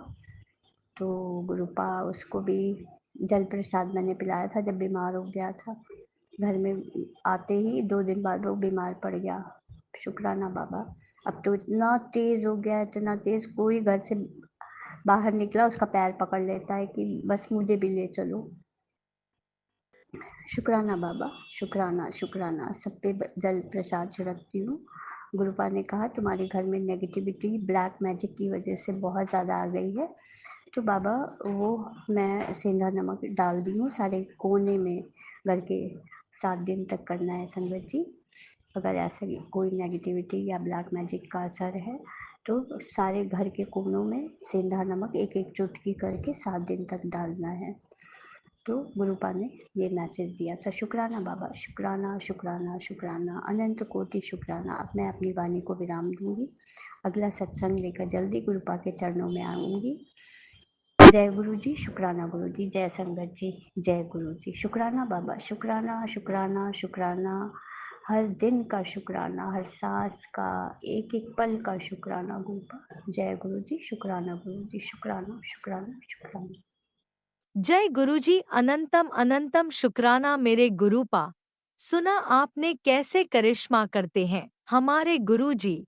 तो गुरुपा उसको भी जल प्रसाद मैंने पिलाया था जब बीमार हो गया था। घर में आते ही 2 दिन बाद वो बीमार पड़ गया। शुक्राना बाबा। अब तो इतना तेज़ हो गया, इतना तेज़, कोई घर से बाहर निकला उसका पैर पकड़ लेता है कि बस मुझे भी ले चलो। शुक्राना बाबा, शुक्राना शुक्राना। सब पे जल प्रसाद छिड़कती हूँ। गुरुपा ने कहा तुम्हारे घर में नेगेटिविटी ब्लैक मैजिक की वजह से बहुत ज़्यादा आ गई है, तो बाबा वो मैं सेंधा नमक डाल दी हूँ सारे कोने में। घर के 7 दिन तक करना है संगत जी। अगर ऐसे कोई नेगेटिविटी या ब्लैक मैजिक का असर है तो सारे घर के कोनों में सेंधा नमक एक एक चुटकी करके 7 दिन तक डालना है। तो गुरुपा ने ये मैसेज दिया था। शुक्राना बाबा, शुक्राना शुक्राना शुक्राना, अनंत कोटि शुक्राना। अब मैं अपनी वाणी को विराम दूंगी, अगला सत्संग लेकर जल्दी गुरुपा के चरणों में आऊंगी। जय गुरु जी, शुक्राना गुरु जी, जय संगत जी, जय गुरु जी। शुक्राना बाबा, शुक्राना शुक्राना शुक्राना। हर दिन का शुक्राना, हर सांस का, एक एक पल का शुक्राना गुरुपा। जय गुरु जी, शुक्राना गुरु जी, शुक्राना शुक्राना शुक्राना। जय गुरुजी, अनंतम अनंतम शुक्राना मेरे गुरुपा। सुना आपने कैसे करिश्मा करते हैं हमारे गुरुजी।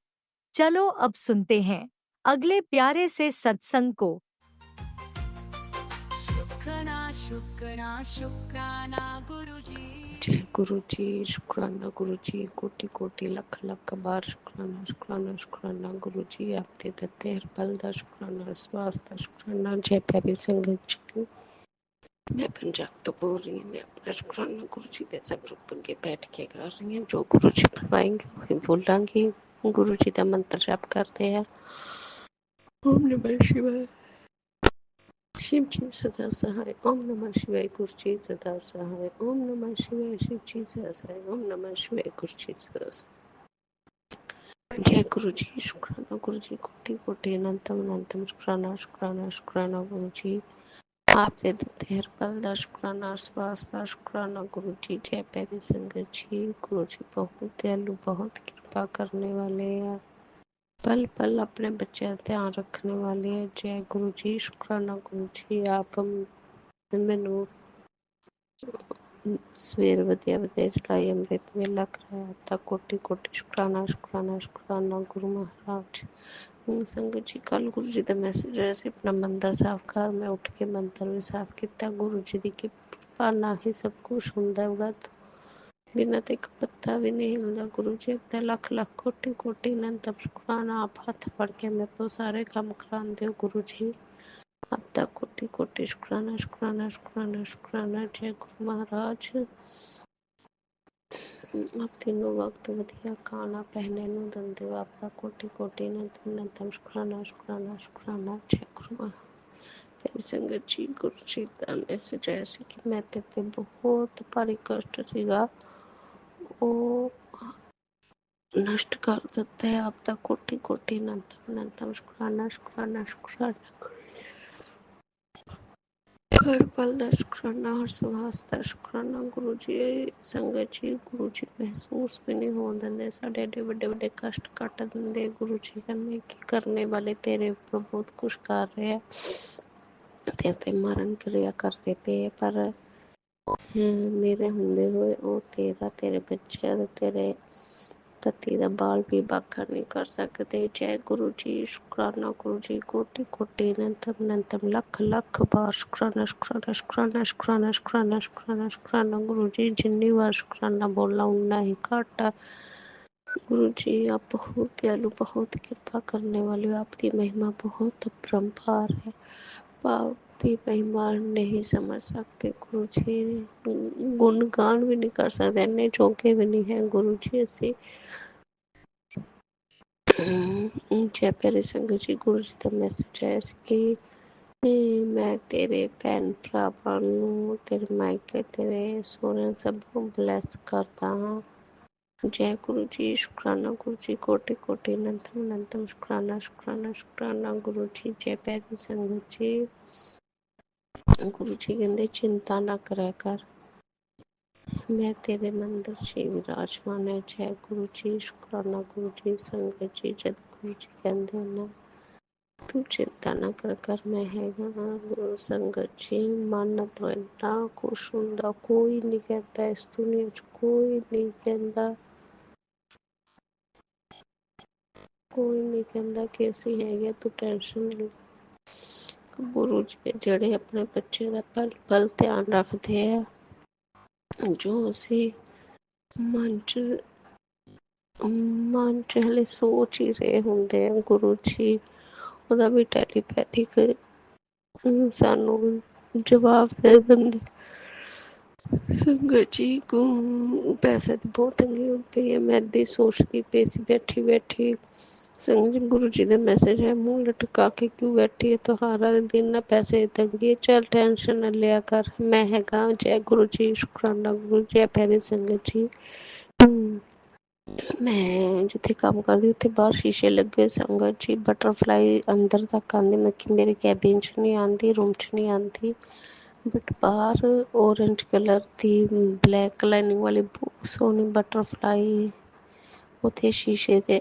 चलो अब सुनते हैं अगले प्यारे से सत्संग को। शुक्राना गुरुजी जय गुरु जी, शुक्राना गुरु जी, कोटि कोटि लख लख बार शुक्राना शुक्राना शुक्राना गुरु जी, आप दे देते हर पल दा शुक्राना, स्वास दा शुक्राना। जय प्यारी संगत जी, मैं पंजाब तो बोल रही हूँ। मैं अपना शुक्राना गुरु जी दे सब रूप अगे बैठ के कर रही हूँ। जो गुरु जी फरमाएंगे वही बोलांगी। गुरु जी का मंत्र जप करते हैं। ओम नमः शिवाय, शिव जी सदा सहाय। ओम नमः शिवाय, गुरु जी सदा सहाय। ओम नमः शिवाय, शिव जी सदा सहाय। ओम नमः शिवाय, गुरु जी सदा सहाय। जय गुरु जी, शुक्राना गुरु जी, कोटि कोटि अनंतम अनंतम शुक्राना शुक्राना शुक्राना गुरु जी, आपसे देते हर पल दा शुक्राना, स्वास दा शुक्राना गुरु जी। जय प्यारी संगत जी, गुरु जी बहुत दयालु, बहुत कृपा करने वाले हैं, पल पल अपने बच्चे का ध्यान रखने वाले हैं। जय गुरु जी, शुक्राना गुरु जी, आप मैनू ਸਵੇਰ ਵਧੀਆ ਵਧੀਆ ਚੜਾਈ ਅੰਮ੍ਰਿਤ ਵੇਲਾ ਕਰਾਇਆ ਤਾਂ ਕੋਟि ਕੋटि शुक्राना शुक्राना शुक्राना गुरु महाराज। संगत जी, कल गुरु जी का मैसेज आया ਸੀ अपना मंदिर साफ कर। मैं उठ के मंदिर भी साफ किया। गुरु जी की कृपा ना ही सब कुछ होंदा होगा, बिना तो एक पत्ता भी नहीं हिलदा। गुरु जी का लख लख कोटि कोटि अनंत शुक्राना। आप हाथ फड़ के मेरे तो सारे काम करांदे हो गुरु जी, आपका कोटि कोटि शुक्राना शुक्राना शुक्राना शुक्राना। जय गुरु महाराज। आप तीनों वक्त वधिया खाना पहने नू दंदे हो, आपका कोटि कोटि अनंतम अनंतम शुक्राना शुक्राना शुक्राना। जय गुरु महाराज। फिर संगत जी, गुरु जी का मैसेज ऐसे कि मैं तेरे बहुत भारी कष्ट सीगा, वो नष्ट कर देता है। आपका कोटि कोटि अनंतम अनंतम शुक्राना शुक्राना शुक्राना। हर पल दा शुक्राना, हर सवास दा शुक्राना गुरु जी। संगत जी, गुरु जी महसूस भी नहीं होने देंदे साढ़े एडे बड़े बड़े कष्ट कट देंदे। गुरु जी कहते कि करने वाले तेरे ऊपर बहुत कुछ कर रहे हैं, तेरे ते मारन क्रिया करते पे, पर मेरे होंदे होए वो तेरा तेरे बच्चे तेरे पति का बाल भी बाखा नहीं कर सकते। जय गुरु जी, शुक्राना गुरु जी, कोटि कोटि अनंतम अनंतम लख लख बार शुक्राना शुक्राना शुक्राना शुक्राना शुक्राना शुक्राना शुक्राना गुरु जी। जिन्नी बार शुक्राना बोला उन्ना ही घाटा। गुरु जी, आप बहुत दयालु, बहुत कृपा करने वाले हो, आपकी महिमा बहुत अपरंपार है, आपकी महिमा नहीं समझ सकते गुरु जी, गुणगान भी नहीं कर सकते, इन्ने जोगे भी नहीं है गुरु जी असी। जय प्यारे संगत जी, गुरु जी का मैसेज है कि मैं तेरे भैन भरावां नूं, तेरे मायके तेरे सोहरे सबनूं ब्लैस करदा हाँ। जय गुरु जी, शुक्राना गुरु जी, कोटि कोटि अनंतम अनंतम शुक्राना शुक्राना शुक्राना गुरु जी। जय प्यारी संगत जी, गुरु जी कहते चिंता ना करा कर, मैं तेरे मंदिर च विराजमान है। जय गुरु जी, शुक्राना गुरु जी। संगत जी, जब गुरु जी कहते हैं तू चिंता ना कर मैं हैगा। गुरु संगत जी, मन तो इन्ना खुश हुंदा, कोई नहीं कहता इस दुनिया च, कोई नहीं कहता, कोई नहीं कहता कि असी है तू टेंशन नहीं ले। गुरु जी जड़े अपने बच्चे का पल पल ध्यान रखते हैं, जो असी मन च हले सोच ही रहे होंदे आ, गुरु जी ਉਹਦਾ ਵੀ ਟੈਲੀਪੈਥਿਕ ਸਾਨੂੰ ਜਵਾਬ ਦੇ ਦਿੰਦੇ। संगत जी को पैसे की बहुत तंगी हो पई है, मैं इदां सोचती पई सी बैठी बैठी। संगत जी, गुरु जी का मैसेज है मुँह लटका के क्यों बैठी है, त्योहारा के दिन ना पैसे की तंगी है, चल टेंशन न लिया कर, मैं हैगा। जय गुरु जी, शुक्राना गुरु जी। प्यारी संगत जी, मैं जिथे काम करती उत्थे बाहर शीशे लगे हुए। संगत जी, बटरफ्लाई अंदर तक आंदी, मक्खी मेरे कैबिन च नहीं आंदी, रूम च नहीं आंदी, बट बाहर ऑरेंज कलर की ब्लैक लाइनिंग वाली बहुत सोहनी बटरफ्लाई उत्थे शीशे के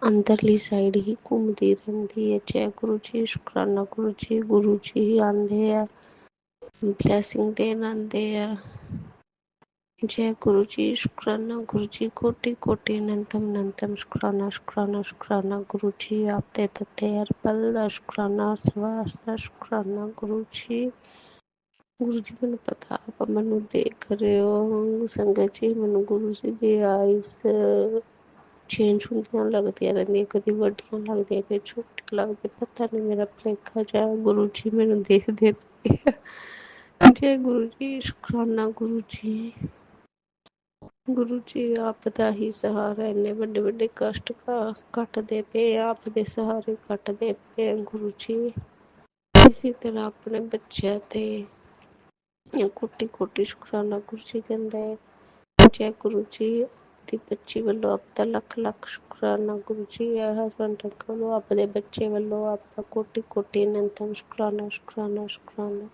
अंदरली साइड ही घूमती रहती है। जय गुरु जी, शुक्राना गुरु जी। गुरु जी आंदे आ, ब्लैसिंग देन आंदे आ। जय गुरु जी, शुक्राना गुरु जी, कोटि कोटि अनंतम अनंतम शुक्राना शुक्राना शुक्राना गुरु जी। आप दे देते हर पल दा शुक्राना, स्वास दा शुक्राना गुरु जी। गुरु जी मैंने पता आप मैनू देख रहे हो संगत जी, मैनू गुरु जी दी आईस चेंज होंदियां लगदियां रहिंदियां, कदी वड्डियां लगदियां कदी छोटियां लगदियां, पता नहीं मेरा भलेखा जा गुरु जी मैनू देखदे पे आ। जय गुरु जी, शुकराना गुरु जी। गुरु जी आप दा ही सहारा, इन्ने बड़े बड़े कष्ट कटदे पे आप दे सहारे कटदे पे गुरु जी। इसी तरह अपने बच्चे ते कोटि कोटि शुकराना गुरु जी कहंदा है। जय गुरु जी, आपदी बच्ची वालों आपदा लख लख शुकराना गुरु जी। हसबैंड वालों आपदे बच्चे वालों आपदा कोटि कोटि अनंतम शुकराना शुकराना शुकराना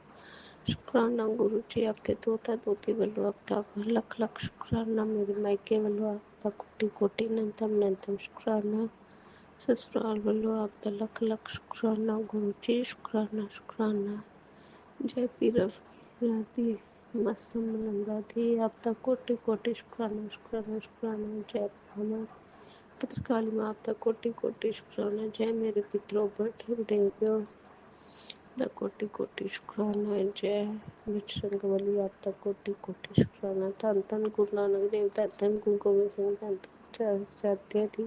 शुकराना गुरु जी। आपदे दोता दोती वालों आपदा लख लख शुकराना। मेरे मायके वालों आपदा कोटि कोटि अनंतम अनंतम शुकराना। ससुराल वालों आपदा लख लख शुकराना गुरु जी। शुकराना शुकराना। जय पीर दी मसम नंदा दी आपदा कोटि कोटि शुकराना शुकराना शुकराना। जय ब्राह्मण पत्रकाली माँ आपदा कोटि कोटि शुकराना। जय मेरे पितरों बड़े बड़े दा कोटि कोटि शुकराना। जय बजरंग बली आपदा कोटि कोटि शुकराना। धन धन गुरु नानक देव, धन धन गुरु गोबिंद सिंह, धन धन सत्य दी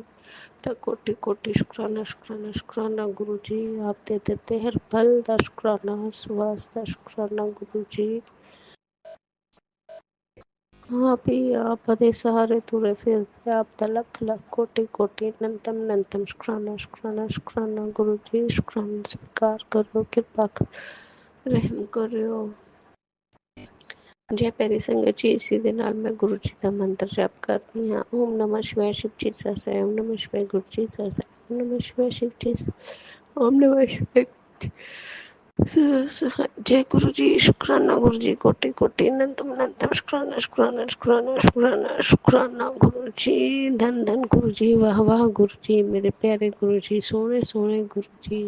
दा कोटि कोटि शुकराना शुकराना शुकराना गुरु जी। आप दे देते हर पल दा शुकराना, सुवास दा शुकराना गुरु जी। आप ही आप दे सहारे तुरे फिरते आपदा लख लख कोटि कोटि अनंतम अनंतम शुकराना शुकराना शुकराना गुरु जी। शुकराना स्वीकार करो, कृपा कर रहम करो। जय प्यारी संगत जी, इसी दे नाल मैं गुरु जी का मंत्र जप करती हाँ। ओम नमः शिवाय शिव जी सहस्त्र, ओम नमः शिवाय गुरु जी सहस्त्र, ओम नमः शिवाय शिव जी सहस्त्र, ओम नमः शिवाय गुरु जी सहस्त्र। जय गुरु जी, शुक्राना गुरु जी, कोटि कोटि अनंतम अनंतम शुक्राना शुक्राना शुक्राना शुक्राना शुक्राना गुरु जी। धन धन गुरु जी, वाह वाह गुरु जी, मेरे प्यारे गुरु जी, सोने सोने गुरु जी,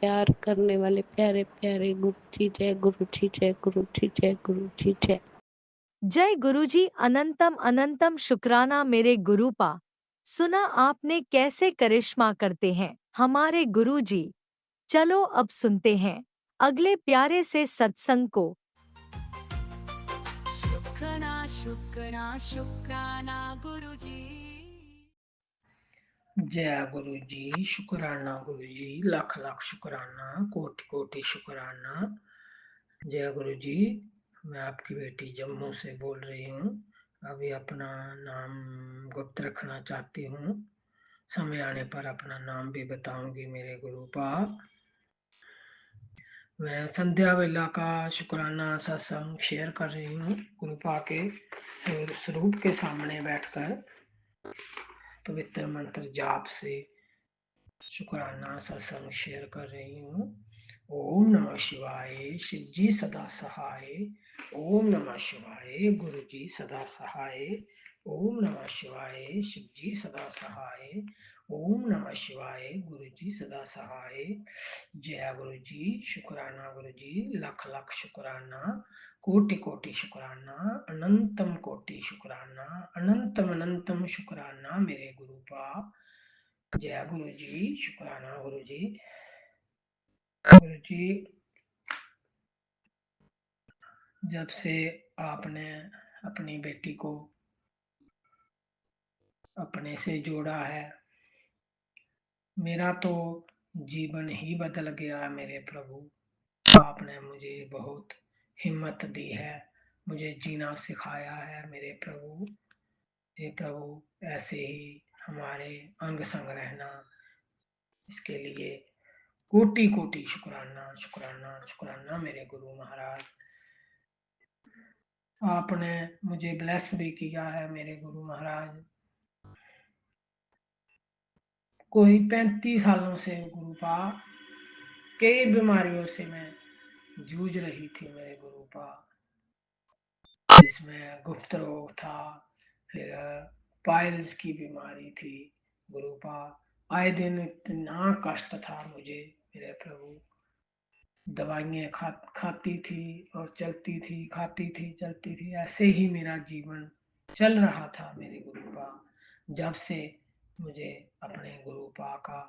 प्यार करने वाले प्यारे प्यारे गुरु जी। जय गुरु जी, जय गुरु जी, जय गुरु जी, जय जय गुरुजी। अनंतम अनंतम शुक्राना मेरे गुरुपा। सुना आपने कैसे करिश्मा करते हैं हमारे गुरुजी। चलो अब सुनते हैं अगले प्यारे से सत्संग को। शुक्राना शुक्राना शुक्राना गुरु जी। जय गुरु जी, शुक्राना गुरु जी, लाख लाख शुक्राना, कोटि कोटि शुक्राना। जय गुरु जी, मैं आपकी बेटी जम्मू से बोल रही हूँ। अभी अपना नाम गुप्त रखना चाहती हूँ, समय आने पर अपना नाम भी बताऊंगी मेरे गुरुपा। मैं संध्या वेला का शुक्राना सत्संग शेयर कर रही हूँ गुरुपा के स्वरूप के सामने बैठकर पवित्र मंत्र जाप से शुक्राना सत्संग शेयर कर रही हूँ। ओम नमः शिवाय, शिव जी सदा सहाय। ओम नमः शिवाय, गुरु जी सदा सहाय। ओम नमः शिवाय, शिव जी सदा सहाय। ओम नमः शिवाय, गुरु जी सदा सहाय। जय गुरु जी, शुक्राना गुरु जी, लख लख शुक्राना, कोटि कोटि शुक्राना, अनंतम कोटि शुक्राना, अनंतम अनंतम शुक्राना मेरे गुरुपा। जय गुरु जी, शुक्राना गुरु जी। गुरु जी, जब से आपने अपनी बेटी को अपने से जोड़ा है, मेरा तो जीवन ही बदल गया मेरे प्रभु। आपने मुझे बहुत हिम्मत दी है, मुझे जीना सिखाया है मेरे प्रभु। हे प्रभु, ऐसे ही हमारे अंग संग रहना, इसके लिए कोटि कोटि शुक्राना शुक्राना शुक्राना मेरे गुरु महाराज। आपने मुझे ब्लेस भी किया है मेरे गुरु महाराज। कोई 35 सालों से गुरुपा कई बीमारियों से मैं जूझ रही थी मेरे गुरुपा, जिसमें गुप्त रोग था, फिर पाइल्स की बीमारी थी गुरुपा। आए दिन इतना कष्ट था मुझे मेरे प्रभु। दवाइयाँ खाती थी और चलती थी, खाती थी चलती थी, ऐसे ही मेरा जीवन चल रहा था मेरे गुरुपा। जब से मुझे अपने गुरुपा का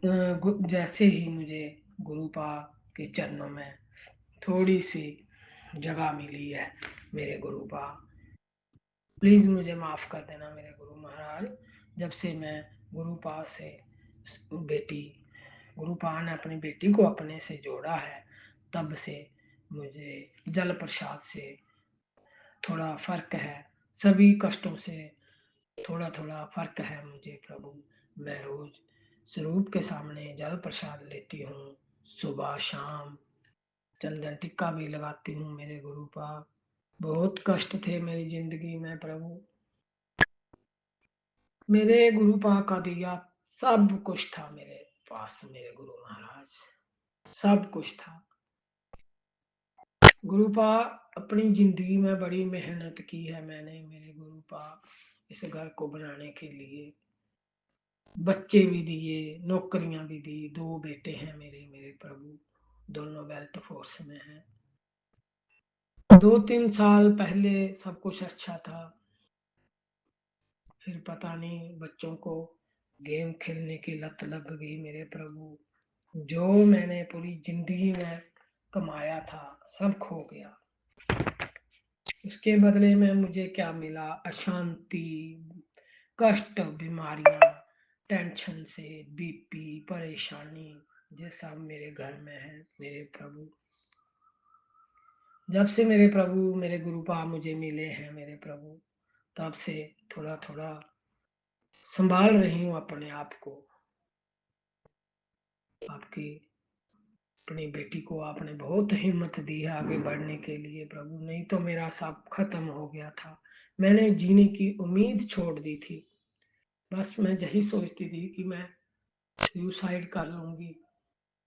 जैसे ही मुझे गुरुपा के चरणों में थोड़ी सी जगह मिली है, मेरे गुरुपा प्लीज़ मुझे माफ़ कर देना मेरे गुरु महाराज। जब से मैं गुरुपा से बेटी गुरुपा ने अपनी बेटी को अपने से जोड़ा है, तब से मुझे जल प्रसाद से थोड़ा फर्क है, सभी कष्टों से थोड़ा थोड़ा फर्क है मुझे प्रभु। मैं रोज स्वरूप के सामने जल प्रसाद लेती हूँ, सुबह शाम चंदन टिक्का भी लगाती हूँ मेरे गुरुपा। बहुत कष्ट थे मेरी जिंदगी में प्रभु, मेरे गुरुपा का दिया सब कुछ था मेरे पास, मेरे गुरु महाराज सब कुछ था। गुरुपा अपनी जिंदगी में बड़ी मेहनत की है मैंने मेरे गुरुपा इस घर को बनाने के लिए, बच्चे भी दिए, नौकरियां भी दी, 2 बेटे हैं मेरे प्रभु, दोनों बेल्ट फोर्स में हैं। 2-3 साल पहले सब कुछ अच्छा था, फिर पता नहीं बच्चों को गेम खेलने की लत लग गई मेरे प्रभु। जो मैंने पूरी जिंदगी में कमाया था सब खो गया। इसके बदले में मुझे क्या मिला? अशांति, कष्ट, बीमारियां, टेंशन से बीपी, परेशानी, ये सब मेरे घर में है मेरे प्रभु। जब से मेरे प्रभु मेरे गुरुपा मुझे मिले हैं मेरे प्रभु, तब से थोड़ा थोड़ा संभाल रही हूँ अपने आप को। आपकी अपनी बेटी को आपने बहुत हिम्मत दी है आगे बढ़ने के लिए प्रभु, नहीं तो मेरा सब खत्म हो गया था। मैंने जीने की उम्मीद छोड़ दी थी, बस मैं यही सोचती थी कि मैं सुसाइड कर लूंगी,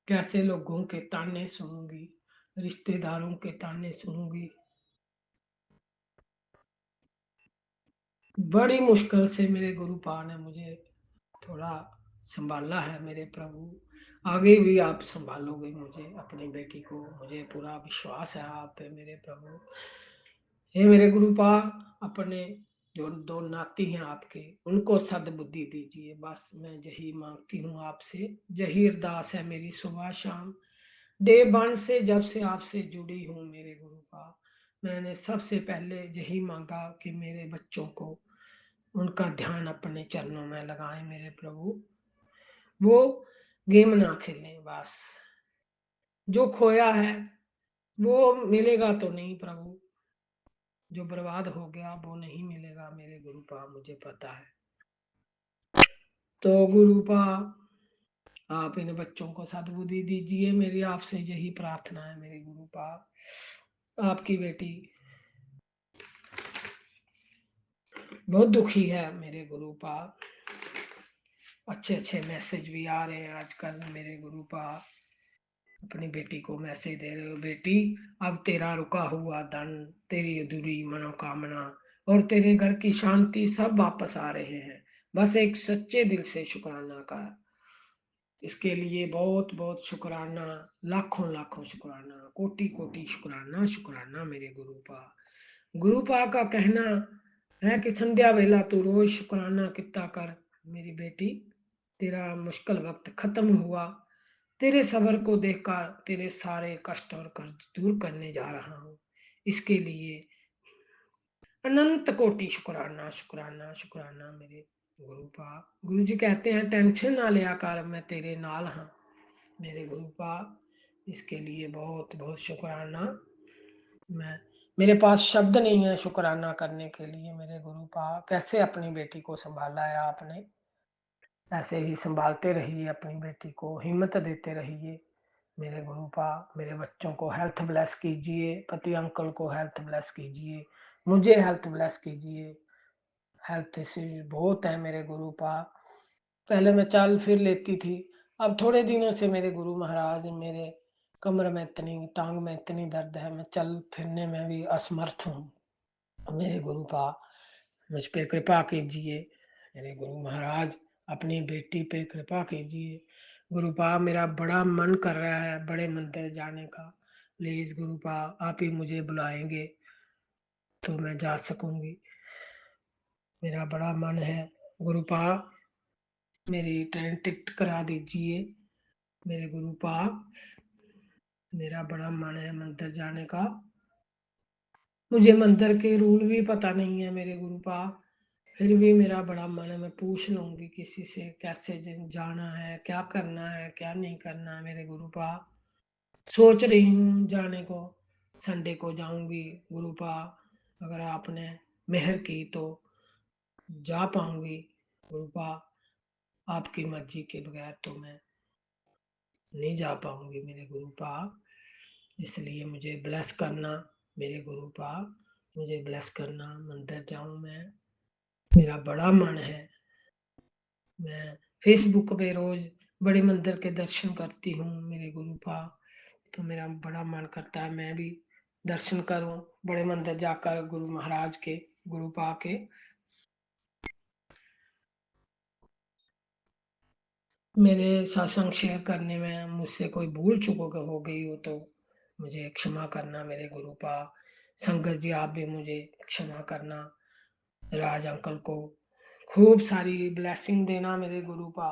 कैसे लोगों के ताने सुनूंगी, रिश्तेदारों के ताने सुनूंगी। बड़ी मुश्किल से मेरे गुरुपा ने मुझे थोड़ा संभाला है मेरे प्रभु। आगे भी आप संभालोगे मुझे, अपनी बेटी को, मुझे पूरा विश्वास है आप पे मेरे प्रभु। हे मेरे गुरुपा, अपने जो 2 नाती हैं आपके, उनको सद्बुद्धि दीजिए, बस मैं यही मांगती हूँ आपसे। यही अरदास है मेरी सुबह शाम, डे 1 से जब से आपसे जुड़ी हूँ मेरे गुरुपा। मैंने सबसे पहले यही मांगा कि मेरे बच्चों को उनका ध्यान अपने चरणों में लगाएं मेरे प्रभु, वो गेम ना खेलें बस। जो खोया है वो मिलेगा तो नहीं प्रभु, जो बर्बाद हो गया वो नहीं मिलेगा मेरे गुरुपा, मुझे पता है। तो गुरुपा आप इन बच्चों को सद्बुद्धि दीजिए, मेरी आपसे यही प्रार्थना है मेरे गुरुपा। आपकी बेटी बहुत दुखी है मेरे गुरुपा, अच्छे अच्छे मैसेज भी आ रहे हैं आजकल मेरे गुरुपा। अपनी बेटी को मैसेज दे रहे हो, बेटी अब तेरा रुका हुआ धन, तेरी अधूरी मनोकामना और तेरे घर की शांति सब वापस आ रहे हैं, बस एक सच्चे दिल से शुक्राना कर। इसके लिए बहुत बहुत शुक्राना, लाखों लाखों शुक्राना, कोटि कोटि शुक्राना, शुक्राना मेरे गुरुपा। गुरुपा का कहना है कि संध्या वेला तू रोज शुक्राना कितना कर मेरी बेटी, तेरा मुश्किल वक्त खत्म हुआ, तेरे सबर को देखकर तेरे सारे कष्ट और कर्ज दूर करने जा रहा हूँ। इसके लिए अनंत कोटि शुक्राना, शुक्राना, शुक्राना मेरे गुरुपा। गुरु जी कहते हैं टेंशन ना लिया कर, मैं तेरे नाल हाँ मेरे गुरुपा। इसके लिए बहुत बहुत शुक्राना। मैं मेरे पास शब्द नहीं है शुक्राना करने के लिए मेरे गुरुपा। कैसे अपनी बेटी को संभाला है आपने, ऐसे ही संभालते रहिए अपनी बेटी को, हिम्मत देते रहिए मेरे गुरुपा। मेरे बच्चों को हेल्थ ब्लेस कीजिए, पति अंकल को हेल्थ ब्लेस कीजिए, मुझे हेल्थ ब्लेस कीजिए। हेल्थ इश्यूज बहुत है मेरे गुरुपा, पहले मैं चल फिर लेती थी, अब थोड़े दिनों से मेरे गुरु महाराज मेरे कमर में इतनी, टांग में इतनी दर्द है, मैं चल फिरने में भी असमर्थ हूँ मेरे गुरुपा। मुझ पे कृपा कीजिए मेरे गुरु महाराज, अपनी बेटी पे कृपा कीजिए गुरुपा। मेरा बड़ा मन कर रहा है बड़े मंदिर जाने का, प्लीज गुरुपा आप ही मुझे बुलाएंगे तो मैं जा सकूंगी, मेरा बड़ा मन है गुरुपा। मेरी ट्रेन टिकट करा दीजिए मेरे गुरुपा। मेरा बड़ा मन है मंदिर जाने का। मुझे मंदिर के रूल भी पता नहीं है मेरे गुरुपा, फिर भी मेरा बड़ा मन है। मैं पूछ लूंगी किसी से कैसे जाना है, क्या करना है, क्या नहीं करना है मेरे गुरुपा। सोच रही हूँ जाने को, संडे को जाऊंगी गुरुपा। अगर आपने मेहर की तो जा पाऊंगी गुरुपा। आपकी मर्जी के बगैर तो मैं नहीं जा पाऊंगी मेरे गुरुपा। इसलिए मुझे ब्लेस करना मेरे गुरुपा, मुझे ब्लेस करना। मंदिर जाऊं मैं, मेरा बड़ा मन है। मैं फेसबुक पे रोज बड़े मंदिर के दर्शन करती हूँ मेरे गुरुपा, तो मेरा बड़ा मन करता है मैं भी दर्शन करूं बड़े मंदिर जाकर गुरु महाराज के, गुरुपा के। मेरे सत्संग शेयर करने में मुझसे कोई भूल चूक हो गई हो तो मुझे क्षमा करना मेरे गुरुपा। संगत जी आप भी मुझे क्षमा करना। राज अंकल को खूब सारी ब्लेसिंग देना मेरे गुरुपा।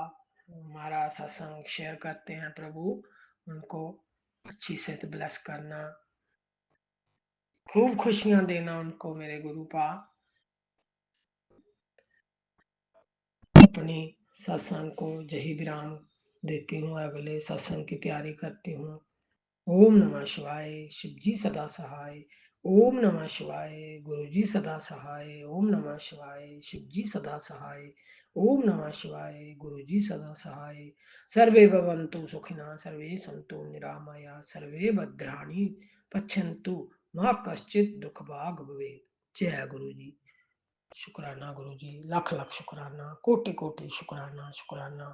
हमारा सत्संग शेयर करते हैं प्रभु, उनको अच्छी से ब्लेस करना, खूब खुशियां देना उनको मेरे गुरुपा। अपनी सत्संग को जही विराम देती हूँ और अगले सत्संग की तैयारी करती हूँ। ओम नमः शिवाय, शिव जी सदा सहाय। ओम नमः शिवाय, गुरु जी सदा सहाय। ओम नमः शिवाय, शिव जी सदा सहाय। ओम नमः शिवाय, गुरु जी सदा सहाय। सर्वे भवन्तु सुखिनः, सर्वे सन्तु निरामया, सर्वे भद्राणि पश्यन्तु मां कश्चित दुख भाग भवेत्। जय गुरु जी। शुक्राना गुरु जी, लाख लाख शुक्राना, कोटि कोटि शुक्राना शुक्राना।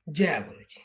जय गुरु जी।